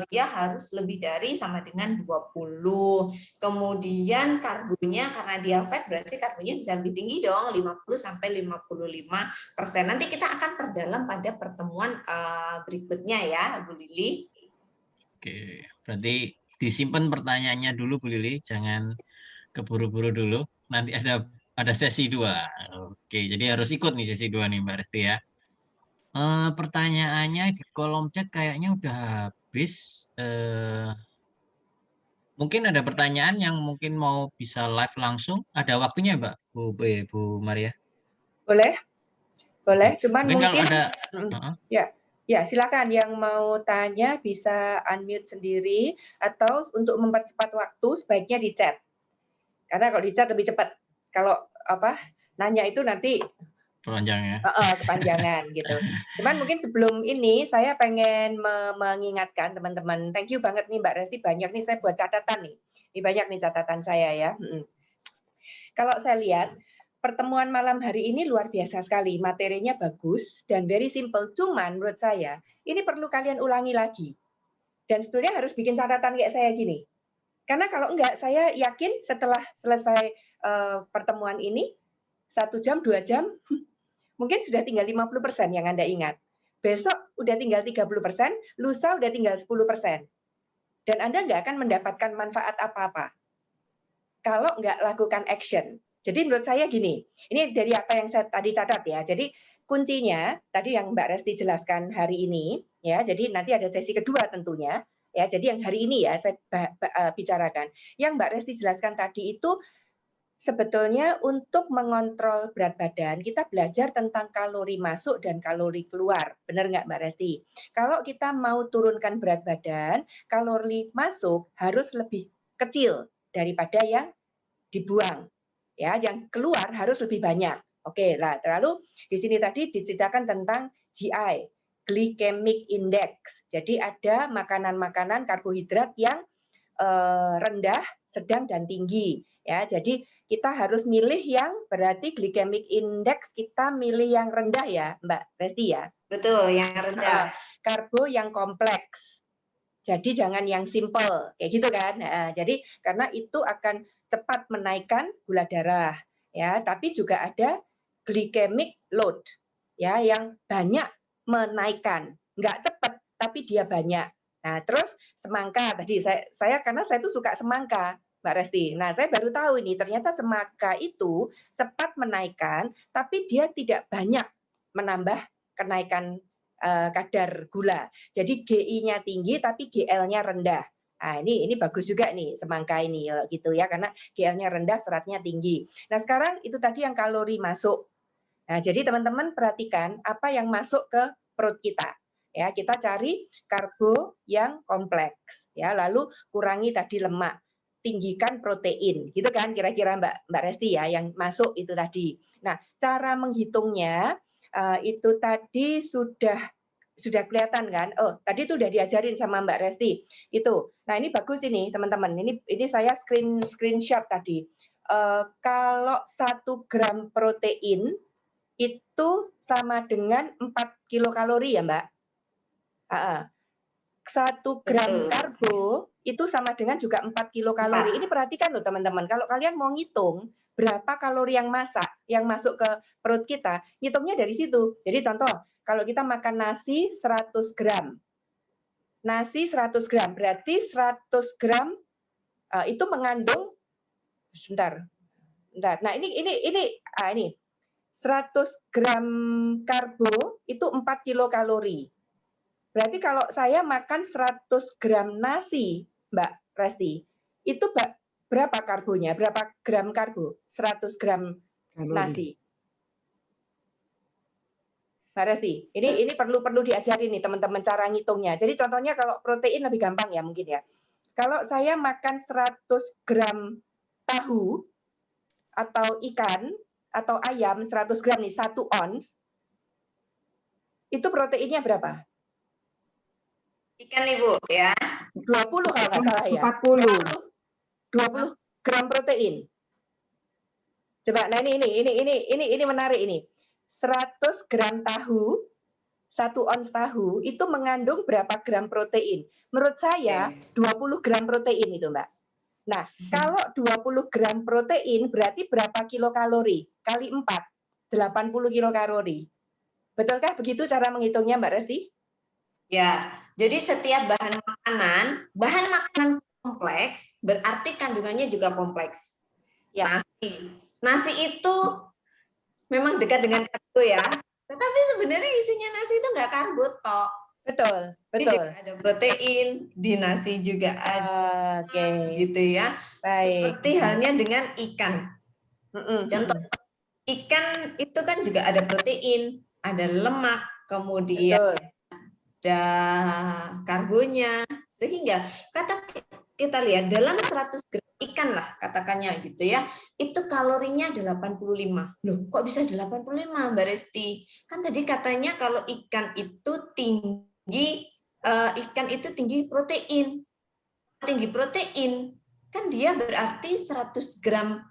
Speaker 1: dia harus lebih dari sama dengan 20. Kemudian karbonya karena dia fat berarti karbonya bisa lebih tinggi dong, 50-55%. Nanti kita akan perdalam pada pertemuan berikutnya ya, Bu Lili.
Speaker 2: Oke, berarti disimpan pertanyaannya dulu Bu Lili, jangan keburu-buru dulu. Nanti ada sesi 2. Oke, jadi harus ikut nih sesi 2 nih Mbak Resti ya. Pertanyaannya di kolom chat kayaknya udah habis. Mungkin ada pertanyaan yang mungkin mau bisa live langsung. Ada waktunya Mbak, Bu Maria?
Speaker 3: Boleh, cuman
Speaker 2: mungkin kalau ada
Speaker 3: ya silakan yang mau tanya bisa unmute sendiri, atau untuk mempercepat waktu sebaiknya di chat. Karena kalau di chat lebih cepat. Kalau nanya itu nanti kepanjangan gitu. Cuman mungkin sebelum ini saya pengen mengingatkan teman-teman. Thank you banget nih Mbak Resti, banyak nih saya buat catatan nih. Ini banyak nih catatan saya ya. Kalau saya lihat pertemuan malam hari ini luar biasa sekali, materinya bagus dan very simple. Cuman menurut saya ini perlu kalian ulangi lagi. Dan sebetulnya harus bikin catatan kayak saya gini. Karena kalau enggak, saya yakin setelah selesai pertemuan ini 1 jam, 2 jam, mungkin sudah tinggal 50% yang Anda ingat. Besok udah tinggal 30%, lusa udah tinggal 10%. Dan Anda nggak akan mendapatkan manfaat apa-apa kalau nggak lakukan action. Jadi menurut saya gini, ini dari apa yang saya tadi catat ya. Jadi kuncinya tadi yang Mbak Resti jelaskan hari ini ya. Jadi nanti ada sesi kedua tentunya ya. Jadi yang hari ini ya saya bicarakan. Yang Mbak Resti jelaskan tadi itu Sebetulnya untuk mengontrol berat badan, kita belajar tentang kalori masuk dan kalori keluar. Benar nggak Mbak Resti? Kalau kita mau turunkan berat badan, kalori masuk harus lebih kecil daripada yang dibuang. Ya, yang keluar harus lebih banyak. Oke, lah terlalu di sini tadi diceritakan tentang GI, glycemic index. Jadi ada makanan-makanan karbohidrat yang rendah, sedang dan tinggi. Ya, jadi kita harus milih yang berarti glycemic index kita milih yang rendah ya, Mbak Resti ya.
Speaker 1: Betul, yang rendah.
Speaker 3: Karbo yang kompleks. Jadi jangan yang simple, kayak gitu kan. Nah, jadi karena itu akan cepat menaikkan gula darah, ya. Tapi juga ada glycemic load, ya, yang banyak menaikkan, nggak cepat, tapi dia banyak. Nah, terus semangka tadi saya karena saya tuh suka semangka, Mbak Resti. Nah, saya baru tahu ini ternyata semangka itu cepat menaikkan, tapi dia tidak banyak menambah kenaikan kadar gula. Jadi GI-nya tinggi tapi GL-nya rendah. Nah, ini bagus juga nih semangka ini kalau gitu ya, karena GL-nya rendah, seratnya tinggi. Nah, sekarang itu tadi yang kalori masuk. Nah, jadi teman-teman perhatikan apa yang masuk ke perut kita. Ya, kita cari karbo yang kompleks, ya, lalu kurangi tadi lemak, tinggikan protein, gitu kan kira-kira Mbak Resti ya yang masuk itu tadi. Nah, cara menghitungnya itu tadi sudah kelihatan kan? Oh, tadi itu udah diajarin sama Mbak Resti. Itu. Nah, ini bagus ini, teman-teman. Ini saya screenshot tadi. Kalau 1 gram protein itu sama dengan 4 kilokalori ya, Mbak? 1 gram karbo itu sama dengan juga 4 kilokalori. Ini perhatikan loh teman-teman, kalau kalian mau ngitung berapa kalori yang masuk ke perut kita, hitungnya dari situ. Jadi contoh, kalau kita makan nasi 100 gram. Nasi 100 gram, berarti 100 gram itu mengandung, sebentar. Nah, ini 100 gram karbo itu 4 kilokalori. Berarti kalau saya makan 100 gram nasi, Mbak Resti, itu berapa karbonya? Berapa gram karbo? 100 gram nasi. Mbak Resti, ini perlu diajari nih teman-teman cara ngitungnya. Jadi contohnya kalau protein lebih gampang ya mungkin ya. Kalau saya makan 100 gram tahu atau ikan atau ayam 100 gram nih, 1 ons, itu proteinnya berapa?
Speaker 1: Ikan Ibu ya.
Speaker 3: 20 kalau nggak salah ya. 20 gram protein. Coba, nah ini menarik ini. 100 gram tahu, 1 ons tahu itu mengandung berapa gram protein? Menurut saya 20 gram protein itu, Mbak. Nah, kalau 20 gram protein berarti berapa kilokalori? Kali 4, 80 kilokalori. Betulkah begitu cara menghitungnya, Mbak Resti?
Speaker 1: Ya, jadi setiap bahan makanan kompleks berarti kandungannya juga kompleks. Ya. Nasi itu memang dekat dengan karbo ya, tetapi sebenarnya isinya nasi itu nggak karbo tok.
Speaker 3: Betul.
Speaker 1: Juga ada protein di nasi juga ada, gitu ya.
Speaker 3: Baik.
Speaker 1: Seperti halnya dengan ikan. Contoh ikan itu kan juga ada protein, ada lemak, kemudian ada karbonya, sehingga kita lihat dalam 100 gram ikan lah katakannya gitu ya, itu kalorinya 85. Loh, kok bisa 85 Mbak Resti? Kan tadi katanya kalau ikan itu tinggi protein. Tinggi protein kan dia berarti 100 gram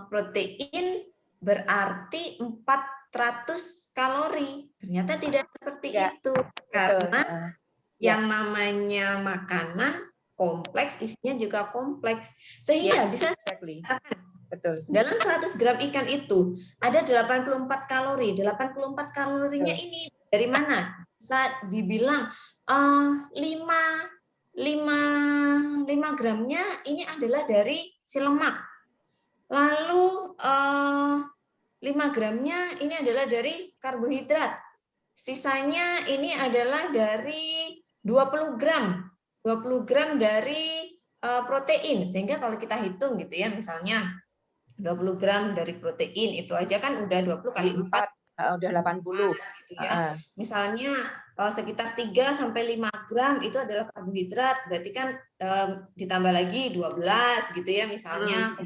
Speaker 1: protein berarti 400 kalori. Ternyata tidak seperti itu. Karena yang namanya makanan kompleks, isinya juga kompleks. Sehingga bisa dalam 100 gram ikan itu ada 84 kalori. 84 kalorinya ini dari mana? Bisa dibilang 5 gramnya ini adalah dari si lemak. Lalu 5 gramnya ini adalah dari karbohidrat. Sisanya ini adalah dari 20 gram dari protein. Sehingga kalau kita hitung gitu ya, misalnya 20 gram dari protein, itu aja kan udah 20 kali 4.
Speaker 3: Udah 80.
Speaker 1: Gitu ya. Misalnya sekitar 3 sampai 5 gram itu adalah karbohidrat, berarti kan ditambah lagi 12 gitu ya misalnya.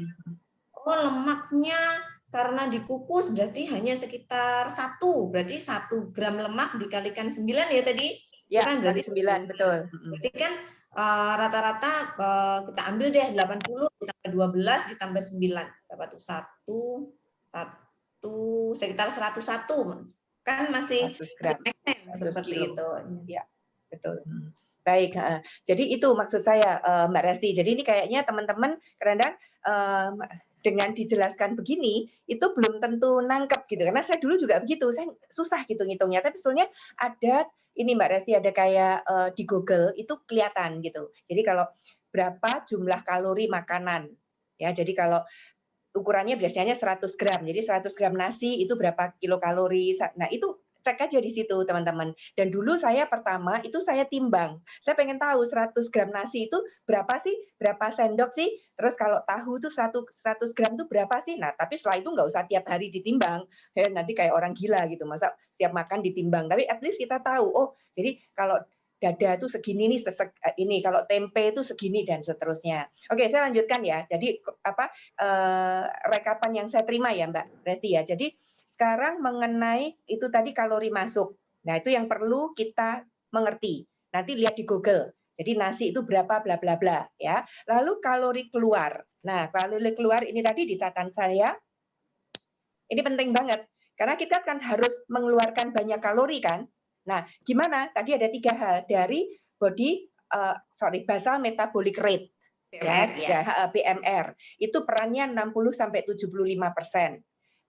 Speaker 1: Oh, lemaknya karena dikukus berarti hanya sekitar 1, berarti 1 gram lemak dikalikan 9 ya tadi?
Speaker 3: Ya,
Speaker 1: kan berarti
Speaker 3: 9, betul.
Speaker 1: Berarti kan rata-rata kita ambil deh 80 ditambah 12 ditambah 9 dapat 1 sekitar 101 kan masih
Speaker 3: 100 gram.
Speaker 1: seperti itu.
Speaker 3: Ya, betul. Baik, jadi itu maksud saya Mbak Resti. Jadi ini kayaknya teman-teman kadang-kadang dengan dijelaskan begini itu belum tentu nangkep gitu. Karena saya dulu juga begitu, saya susah gitu ngitungnya. Tapi sebetulnya ada ini Mbak Resti, ada kayak di Google itu kelihatan gitu. Jadi kalau berapa jumlah kalori makanan, ya. Jadi kalau ukurannya biasanya 100 gram. Jadi 100 gram nasi itu berapa kilokalori. Nah itu cek aja di situ teman-teman. Dan dulu saya pertama itu saya timbang. Saya pengen tahu 100 gram nasi itu berapa sih? Berapa sendok sih? Terus kalau tahu itu 100 gram itu berapa sih? Nah tapi setelah itu nggak usah tiap hari ditimbang. Nanti kayak orang gila gitu. Masa setiap makan ditimbang. Tapi at least kita tahu. Oh jadi kalau dada itu segini nih, ini kalau tempe itu segini dan seterusnya. Oke, saya lanjutkan ya. Jadi rekapan yang saya terima ya Mbak Resti ya. Jadi sekarang mengenai itu tadi kalori masuk. Nah, itu yang perlu kita mengerti. Nanti lihat di Google. Jadi nasi itu berapa bla bla bla ya. Lalu kalori keluar. Nah, kalori keluar ini tadi di catatan saya. Ini penting banget karena kita kan harus mengeluarkan banyak kalori kan. Nah, gimana? Tadi ada 3 hal dari basal metabolic rate. BMR, ya, BMR. Itu perannya 60-75%.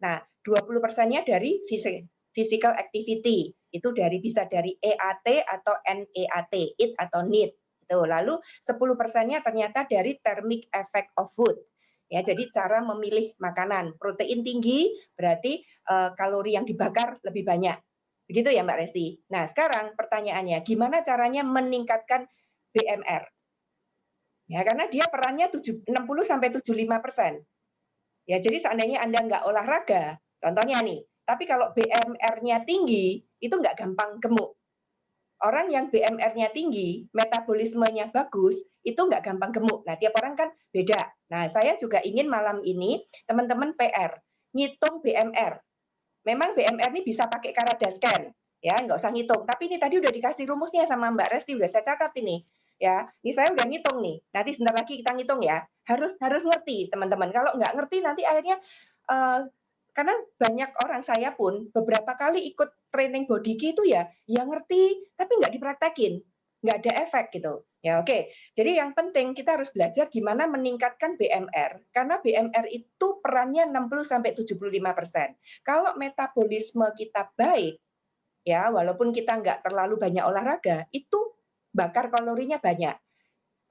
Speaker 3: Nah, 20%-nya dari physical activity. Itu bisa dari EAT atau NEAT, eat atau need. Lalu 10%-nya ternyata dari thermic effect of food. Ya, jadi cara memilih makanan. Protein tinggi berarti kalori yang dibakar lebih banyak. Begitu ya Mbak Resti. Nah, sekarang pertanyaannya, gimana caranya meningkatkan BMR? Ya, karena dia perannya 60-75%. Ya, jadi seandainya Anda nggak olahraga, contohnya nih, tapi kalau BMR-nya tinggi, itu nggak gampang gemuk. Orang yang BMR-nya tinggi, metabolismenya bagus, itu nggak gampang gemuk. Nah, tiap orang kan beda. Nah, saya juga ingin malam ini, teman-teman PR, ngitung BMR. Memang BMR ini bisa pakai Karadascan, ya nggak usah ngitung. Tapi ini tadi udah dikasih rumusnya sama Mbak Resti, udah saya catat ini. Ya, ini saya udah ngitung nih. Nanti sebentar lagi kita ngitung ya. Harus ngerti teman-teman. Kalau nggak ngerti nanti akhirnya karena banyak orang, saya pun beberapa kali ikut training body key itu ya ngerti tapi nggak dipraktekin, nggak ada efek gitu. Ya oke. Jadi yang penting kita harus belajar gimana meningkatkan BMR karena BMR itu perannya 60-75%. Kalau metabolisme kita baik, ya walaupun kita nggak terlalu banyak olahraga, itu bakar kalorinya banyak.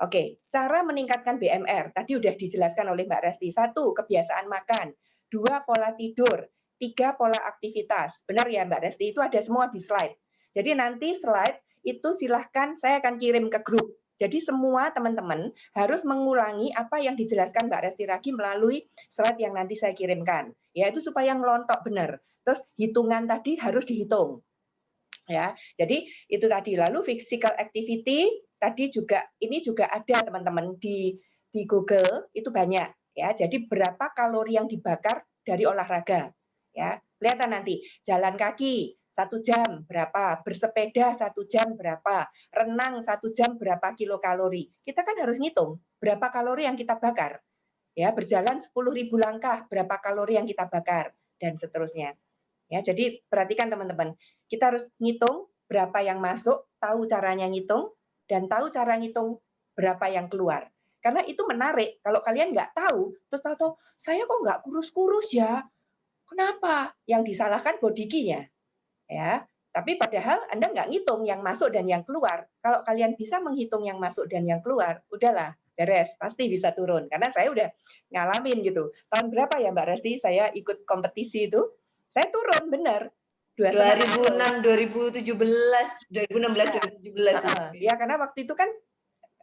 Speaker 3: Oke, cara meningkatkan BMR tadi udah dijelaskan oleh Mbak Resti. 1, kebiasaan makan. 2, pola tidur. 3, pola aktivitas. Benar ya Mbak Resti, itu ada semua di slide. Jadi nanti slide itu silahkan saya akan kirim ke grup. Jadi semua teman-teman harus mengulangi apa yang dijelaskan Mbak Resti Ragi melalui slide yang nanti saya kirimkan. Ya, itu supaya ngelontok benar. Terus hitungan tadi harus dihitung. Ya, jadi itu tadi. Lalu physical activity tadi juga, ini juga ada teman-teman di Google itu banyak ya. Jadi berapa kalori yang dibakar dari olahraga ya. Kelihatan nanti jalan kaki 1 jam berapa, bersepeda 1 jam berapa, renang 1 jam berapa kilokalori. Kita kan harus ngitung berapa kalori yang kita bakar. Ya, berjalan 10.000 langkah berapa kalori yang kita bakar dan seterusnya. Ya, jadi perhatikan teman-teman, kita harus ngitung berapa yang masuk, tahu caranya ngitung, dan tahu cara ngitung berapa yang keluar. Karena itu menarik, kalau kalian nggak tahu, terus tahu, saya kok nggak kurus-kurus ya, kenapa? Yang disalahkan body key-nya. Ya, tapi padahal Anda nggak ngitung yang masuk dan yang keluar. Kalau kalian bisa menghitung yang masuk dan yang keluar, udahlah, beres, pasti bisa turun. Karena saya udah ngalamin gitu. Tahun berapa ya Mbak Resti saya ikut kompetisi itu? Saya turun benar.
Speaker 1: 2006, 2017, 2016, 2017.
Speaker 3: Ya, karena waktu itu kan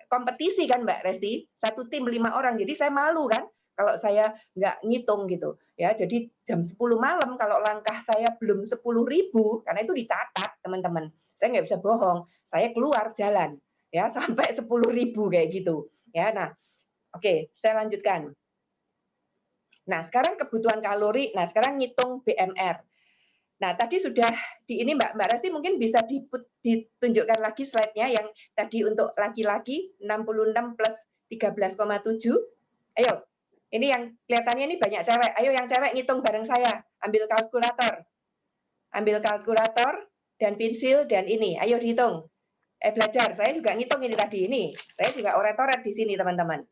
Speaker 3: kompetisi kan Mbak Resti, 1 tim 5 orang. Jadi saya malu kan. kalau saya nggak ngitung gitu ya. Jadi jam 10 malam kalau langkah saya belum 10.000, karena itu dicatat teman-teman. Saya nggak bisa bohong, saya keluar jalan ya sampai 10.000 kayak gitu ya. Nah, oke, saya lanjutkan. Nah, sekarang kebutuhan kalori. Nah, sekarang ngitung BMR. Nah, tadi sudah di ini Mbak Resti mungkin bisa ditunjukkan lagi slide-nya yang tadi untuk laki-laki 66 plus 13,7. Ayo, ini yang kelihatannya ini banyak cewek. Ayo yang cewek ngitung bareng saya. Ambil kalkulator. Ambil kalkulator dan pensil dan ini. Ayo dihitung. Belajar. Saya juga ngitung ini tadi ini. Saya juga oret-oret di sini, teman-teman.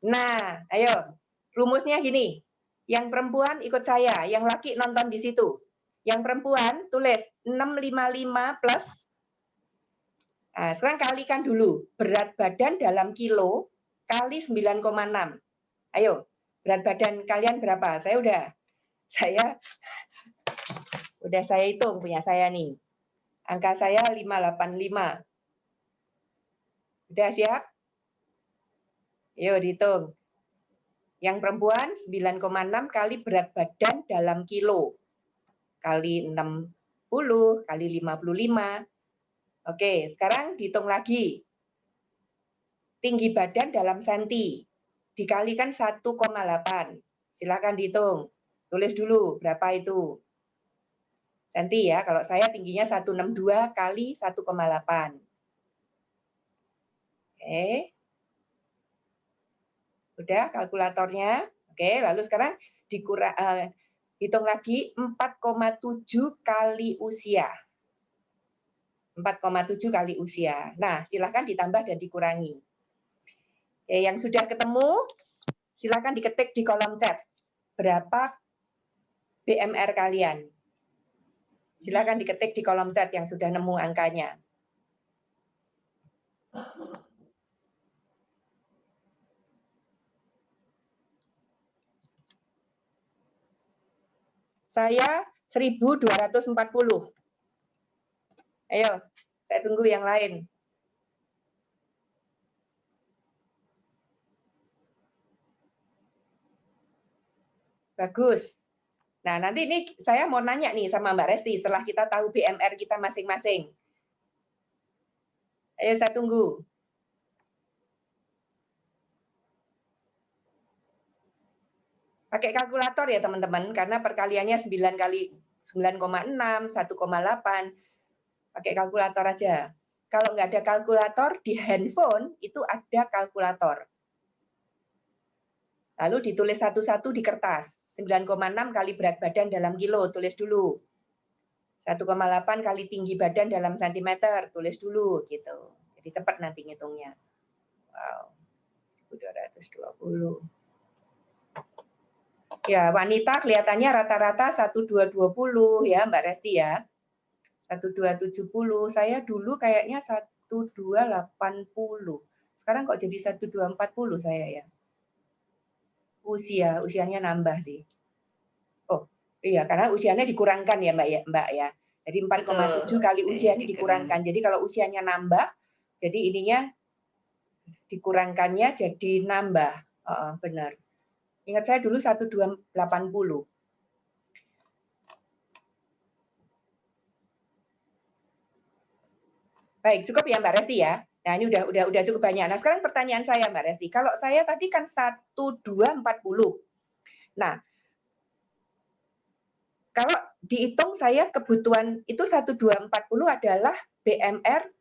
Speaker 3: Nah, ayo. Rumusnya gini. Yang perempuan ikut saya, yang laki nonton di situ. Yang perempuan tulis 655 plus. Nah, sekarang kalikan dulu. Berat badan dalam kilo kali 9,6. Ayo, berat badan kalian berapa? Saya hitung punya saya nih. Angka saya 585. Udah siap? Ayo dihitung. Yang perempuan 9,6 kali berat badan dalam kilo. Kali 60, kali 55. Oke, sekarang dihitung lagi. Tinggi badan dalam senti. Dikalikan 1,8. Silakan dihitung. Tulis dulu berapa itu. Senti ya, kalau saya tingginya 162 kali 1,8. Oke. Udah kalkulatornya. Oke, lalu sekarang hitung lagi 4,7 kali usia. 4,7 kali usia. Nah, silakan ditambah dan dikurangi. Oke, yang sudah ketemu, silakan diketik di kolom chat. Berapa BMR kalian? Silakan diketik di kolom chat yang sudah nemu angkanya. Saya 1.240. Ayo, saya tunggu yang lain. Bagus. Nah, nanti ini saya mau nanya nih sama Mbak Resti setelah kita tahu BMR kita masing-masing. Ayo, saya tunggu. Pakai kalkulator ya teman-teman, karena perkaliannya 9 kali 9,6, 1,8. Pakai kalkulator aja. Kalau nggak ada kalkulator, di handphone itu ada kalkulator. Lalu ditulis satu-satu di kertas. 9,6 kali berat badan dalam kilo, tulis dulu. 1,8 kali tinggi badan dalam sentimeter, tulis dulu gitu. Jadi cepat nanti ngitungnya. Wow. 220. Ya, wanita kelihatannya rata-rata 1220 ya, Mbak Resti ya. 1270. Saya dulu kayaknya 1280. Sekarang kok jadi 1240 saya ya. Usianya nambah sih. Oh, iya karena usianya dikurangkan ya, Mbak ya. Jadi 4,7 kali usianya dikurangkan. Jadi kalau usianya nambah, jadi ininya dikurangkannya jadi nambah. Benar. Ingat saya dulu 1280. Baik, cukup ya Mbak Resti ya. Nah, ini udah cukup banyak. Nah, sekarang pertanyaan saya Mbak Resti. Kalau saya tadi kan 1240. Nah, kalau dihitung saya kebutuhan itu 1240 adalah BMR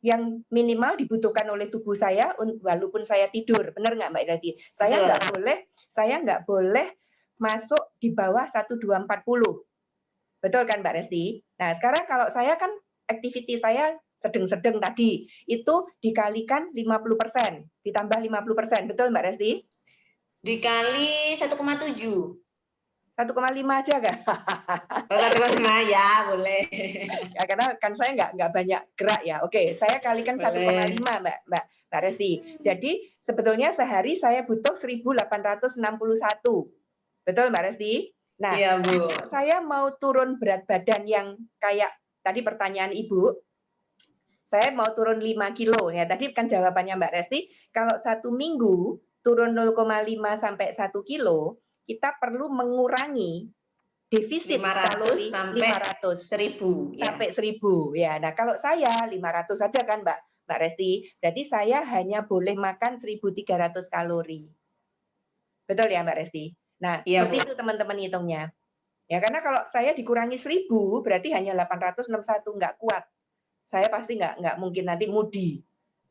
Speaker 3: yang minimal dibutuhkan oleh tubuh saya walaupun saya tidur. Benar nggak Mbak Resti? Saya nggak boleh masuk di bawah 1240. Betul kan Mbak Resti? Nah, sekarang kalau saya kan activity saya sedang-sedang tadi, itu dikalikan 50%, ditambah 50%. Betul Mbak Resti?
Speaker 1: Dikali 1,7.
Speaker 3: 1,5 aja kan?
Speaker 1: 1,5 ya, boleh.
Speaker 3: Ya, karena kan saya nggak banyak gerak ya. Oke, saya kalikan 1,5 Mbak Resti. Jadi sebetulnya sehari saya butuh 1.861. Betul Mbak Resti? Nah,
Speaker 1: iya, Bu.
Speaker 3: Saya mau turun berat badan yang kayak tadi pertanyaan Ibu, saya mau turun 5 kilo. Ya, tadi kan jawabannya Mbak Resti, kalau 1 minggu turun 0,5 sampai 1 kilo, kita perlu mengurangi defisit
Speaker 1: 500
Speaker 3: kalori
Speaker 1: sampai
Speaker 3: 500
Speaker 1: 1000 ya.
Speaker 3: sampai 1000 ya. Nah, kalau saya 500 saja kan Mbak Resti, berarti saya hanya boleh makan 1.300 kalori. Betul ya Mbak Resti? Nah,
Speaker 1: Iya,
Speaker 3: seperti
Speaker 1: Bu.
Speaker 3: itu teman-teman hitungnya. Ya, karena kalau saya dikurangi 1000 berarti hanya 861, nggak kuat. Saya pasti nggak mungkin nanti mudi.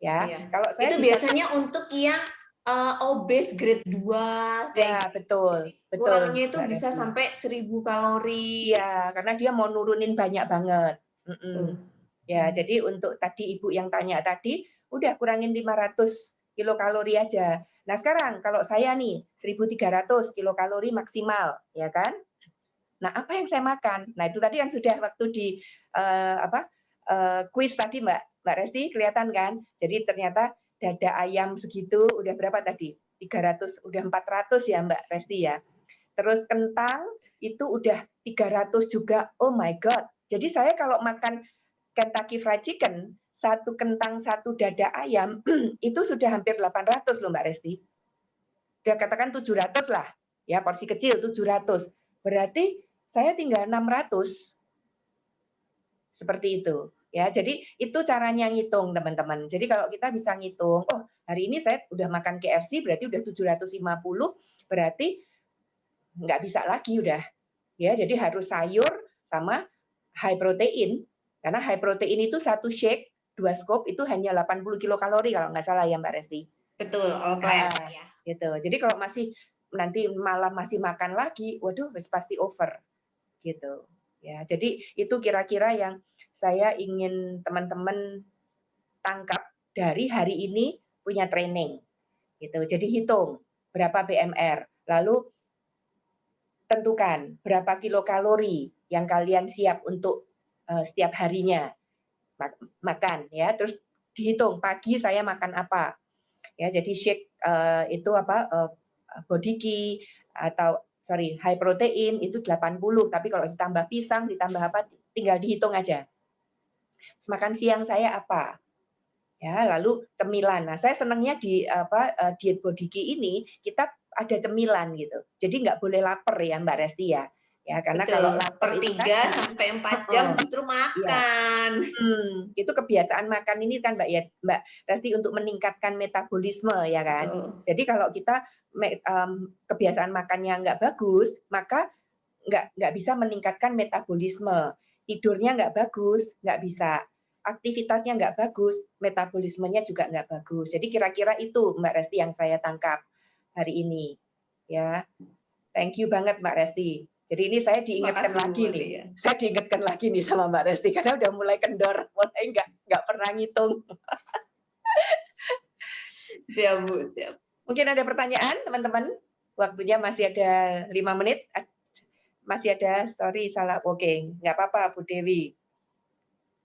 Speaker 3: Ya,
Speaker 1: Iya.
Speaker 3: kalau saya
Speaker 1: Itu
Speaker 3: bisa,
Speaker 1: biasanya untuk yang obes grade 2
Speaker 3: ya
Speaker 1: kayak
Speaker 3: betul,
Speaker 1: gitu.
Speaker 3: betul
Speaker 1: Kurangnya itu
Speaker 3: Mbak
Speaker 1: bisa
Speaker 3: Resti.
Speaker 1: sampai 1000 kalori.
Speaker 3: Iya, karena dia mau nurunin banyak banget. Ya, jadi untuk tadi Ibu yang tanya tadi, udah kurangin 500 kilokalori aja. Nah, sekarang kalau saya nih 1.300 kilokalori maksimal, ya kan? Nah, apa yang saya makan? Nah, itu tadi kan sudah waktu di kuis tadi Mbak Resti kelihatan kan? Jadi ternyata dada ayam segitu udah berapa tadi? 300, udah 400 ya Mbak Resti ya. Terus kentang itu udah 300 juga. Oh my God. Jadi saya kalau makan Kentucky Fried Chicken, satu kentang, satu dada ayam, itu sudah hampir 800 loh Mbak Resti. Dia katakan 700 lah. Ya, porsi kecil 700. Berarti saya tinggal 600. Seperti itu. Ya, jadi itu caranya ngitung teman-teman. Jadi kalau kita bisa ngitung, oh hari ini saya udah makan KFC berarti udah 750, berarti nggak bisa lagi udah. Ya, jadi harus sayur sama high protein. Karena high protein itu satu shake, 2 scoop itu hanya 80 kilokalori kalau nggak salah ya Mbak Resti.
Speaker 1: Betul, all plan ya.
Speaker 3: Gitu. Jadi kalau masih nanti malam masih makan lagi, waduh pasti over. Gitu. Ya, jadi itu kira-kira yang saya ingin teman-teman tangkap dari hari ini punya training. Gitu. Jadi hitung berapa BMR, lalu tentukan berapa kilokalori yang kalian siap untuk setiap harinya makan ya. Terus dihitung pagi saya makan apa. Ya, jadi shake itu apa body key atau high protein itu 80, tapi kalau ditambah pisang, ditambah apa tinggal dihitung aja. Terus makan siang saya apa? Ya, lalu cemilan. Nah, saya senangnya di diet body key ini kita ada cemilan gitu. Jadi nggak boleh lapar ya Mbak Resti ya. Ya, karena
Speaker 1: Betul.
Speaker 3: kalau lapar
Speaker 1: Per
Speaker 3: itu
Speaker 1: 3 sampai 4 jam justru makan.
Speaker 3: Itu kebiasaan makan ini kan Mbak Resti untuk meningkatkan metabolisme ya kan.
Speaker 1: Betul.
Speaker 3: Jadi kalau kita kebiasaan makannya nggak bagus, maka nggak bisa meningkatkan metabolisme. Tidurnya nggak bagus, nggak bisa. Aktivitasnya nggak bagus, metabolismenya juga nggak bagus. Jadi kira-kira itu Mbak Resti yang saya tangkap hari ini. Ya, thank you banget Mbak Resti. Jadi ini saya diingatkan lagi nih. Ya. Saya diingatkan lagi nih sama Mbak Resti karena udah mulai kendor, mulai nggak pernah ngitung.
Speaker 1: Siap Bu, siap.
Speaker 3: Mungkin ada pertanyaan teman-teman? Waktunya masih ada 5 menit. Masih ada, sorry salah booking. Nggak apa-apa Bu Dewi.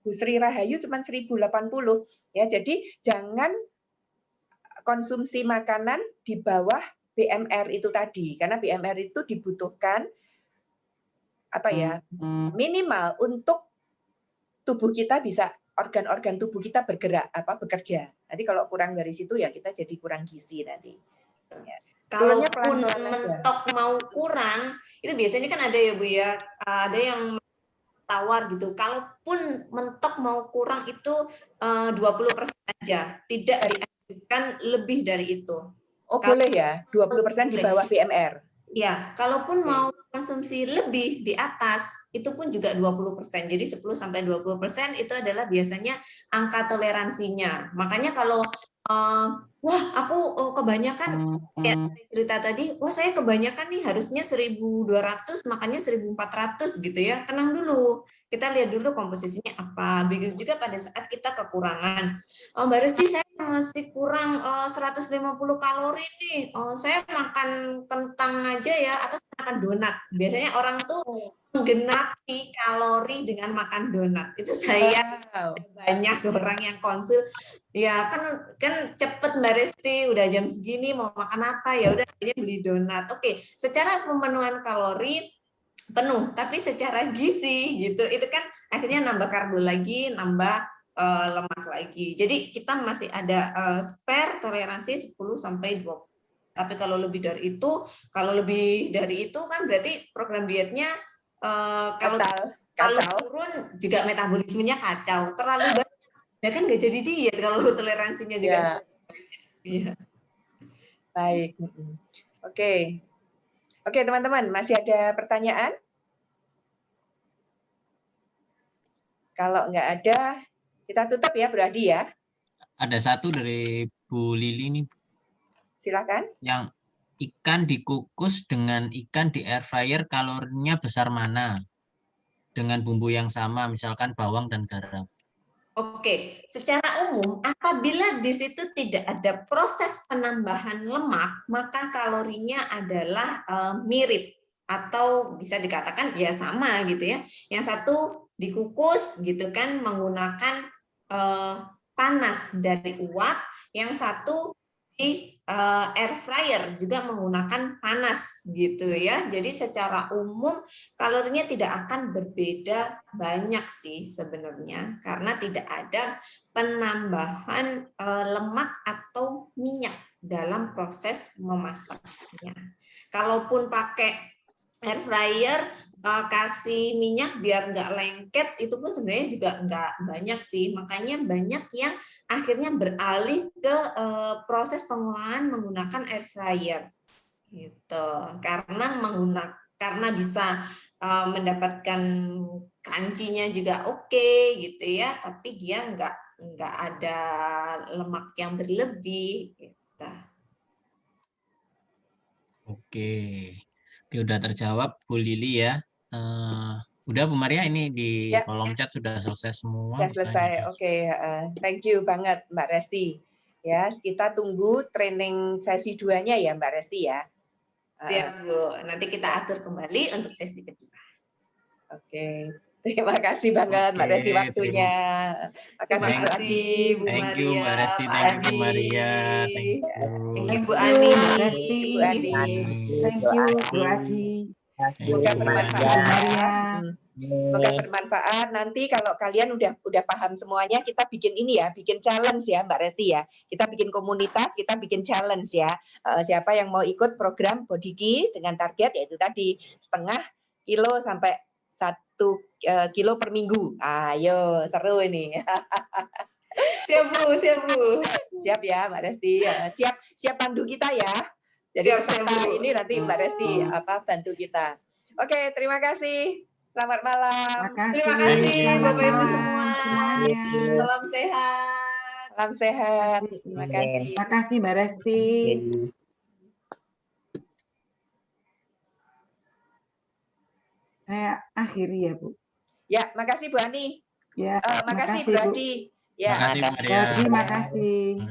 Speaker 3: Bu Sri Rahayu cuma 1080 ya. Jadi jangan konsumsi makanan di bawah BMR itu tadi karena BMR itu dibutuhkan apa ya? Minimal untuk tubuh kita bisa organ-organ tubuh kita bekerja. Nanti kalau kurang dari situ ya kita jadi kurang gizi nanti. Ya.
Speaker 1: Kalau mentok mau kurang, itu biasanya kan ada ya Bu ya, ada yang tawar gitu. Kalaupun mentok mau kurang itu 20% aja, tidak dianjurkan lebih dari itu.
Speaker 3: Oh boleh ya, 20% di bawah BMR.
Speaker 1: Ya, kalaupun mau konsumsi lebih di atas, itu pun juga 20%. Jadi 10-20% itu adalah biasanya angka toleransinya. Makanya kalau wah aku kebanyakan kayak cerita tadi, wah saya kebanyakan nih harusnya 1.200 makannya 1.400 gitu ya. Tenang dulu, kita lihat dulu komposisinya apa. Begitu juga pada saat kita kekurangan. Mbak Resti, saya masih kurang 150 kalori nih. Saya makan kentang aja ya, atau makan donat. Biasanya orang tuh menggenapi kalori dengan makan donat. Itu saya banyak orang yang konsul. Ya kan cepet Mbak Resti, udah jam segini mau makan apa ya udah beli donat. Oke, secara pemenuhan kalori penuh, tapi secara gizi gitu, itu kan akhirnya nambah karbo lagi, nambah lemak lagi. Jadi kita masih ada spare toleransi 10-20. Tapi kalau lebih dari itu kan berarti program dietnya kalau turun juga metabolismenya kacau. Terlalu banyak, ya kan nggak jadi diet kalau toleransinya juga. Iya.
Speaker 3: Baik. Oke, teman-teman, masih ada pertanyaan? Kalau nggak ada, kita tutup ya, Bu Adi ya.
Speaker 2: Ada satu dari Bu Lili nih.
Speaker 3: Silakan.
Speaker 2: Yang ikan dikukus dengan ikan di air fryer, kalorinya besar mana? Dengan bumbu yang sama, misalkan bawang dan garam.
Speaker 1: Oke, secara umum apabila di situ tidak ada proses penambahan lemak, maka kalorinya adalah mirip atau bisa dikatakan ya sama gitu ya. Yang satu dikukus gitu kan menggunakan panas dari uap, yang satu di air fryer juga menggunakan panas gitu ya. Jadi secara umum kalorinya tidak akan berbeda banyak sih sebenarnya karena tidak ada penambahan lemak atau minyak dalam proses memasaknya. Kalaupun pakai air fryer kasih minyak biar nggak lengket itu pun sebenarnya juga nggak banyak sih, makanya banyak yang akhirnya beralih ke proses pengolahan menggunakan air fryer gitu karena bisa mendapatkan crunchy-nya juga oke gitu ya, tapi dia nggak ada lemak yang berlebih gitu.
Speaker 2: Oke, udah terjawab Bu Lili ya. Udah Bu Maria, ini di kolom chat sudah selesai semua.
Speaker 3: Sudah selesai. Oke, thank you banget Mbak Resti. Ya, kita tunggu training sesi 2-nya ya Mbak Resti ya.
Speaker 1: Siap Bu, nanti kita atur kembali untuk sesi kedua.
Speaker 3: Oke, terima kasih banget Mbak Resti waktunya.
Speaker 1: Terima kasih Bu Maria.
Speaker 2: Thank you Mbak Resti, thank you Bu Maria, thank
Speaker 1: you Bu Ani,
Speaker 3: Bu Adi.
Speaker 4: Thank you Bu Adi.
Speaker 3: Semoga bermanfaat. Semoga bermanfaat. Nanti kalau kalian udah paham semuanya, kita bikin ini ya, bikin challenge ya Mbak Resti ya. Kita bikin komunitas, kita bikin challenge ya. Siapa yang mau ikut program Body Key dengan target yaitu tadi 0,5 kilo sampai 1 kilo per minggu. Ayo, seru ini.
Speaker 1: Siap Bu.
Speaker 3: Siap ya Mbak Resti. Siap pandu kita ya. Jadi peserta ini nanti Mbak Resti bantu kita. Oke, terima kasih. Selamat malam.
Speaker 1: Terima kasih Bapak Ibu semua. Salam sehat.
Speaker 3: Salam sehat. Terima kasih.
Speaker 4: Terima kasih Mbak Resti. Saya akhiri ya Bu.
Speaker 3: Ya, makasih Bu Ani.
Speaker 4: Ya,
Speaker 3: makasih Bu Adi. Ya,
Speaker 2: makasih Bu Maria.
Speaker 4: Terima kasih.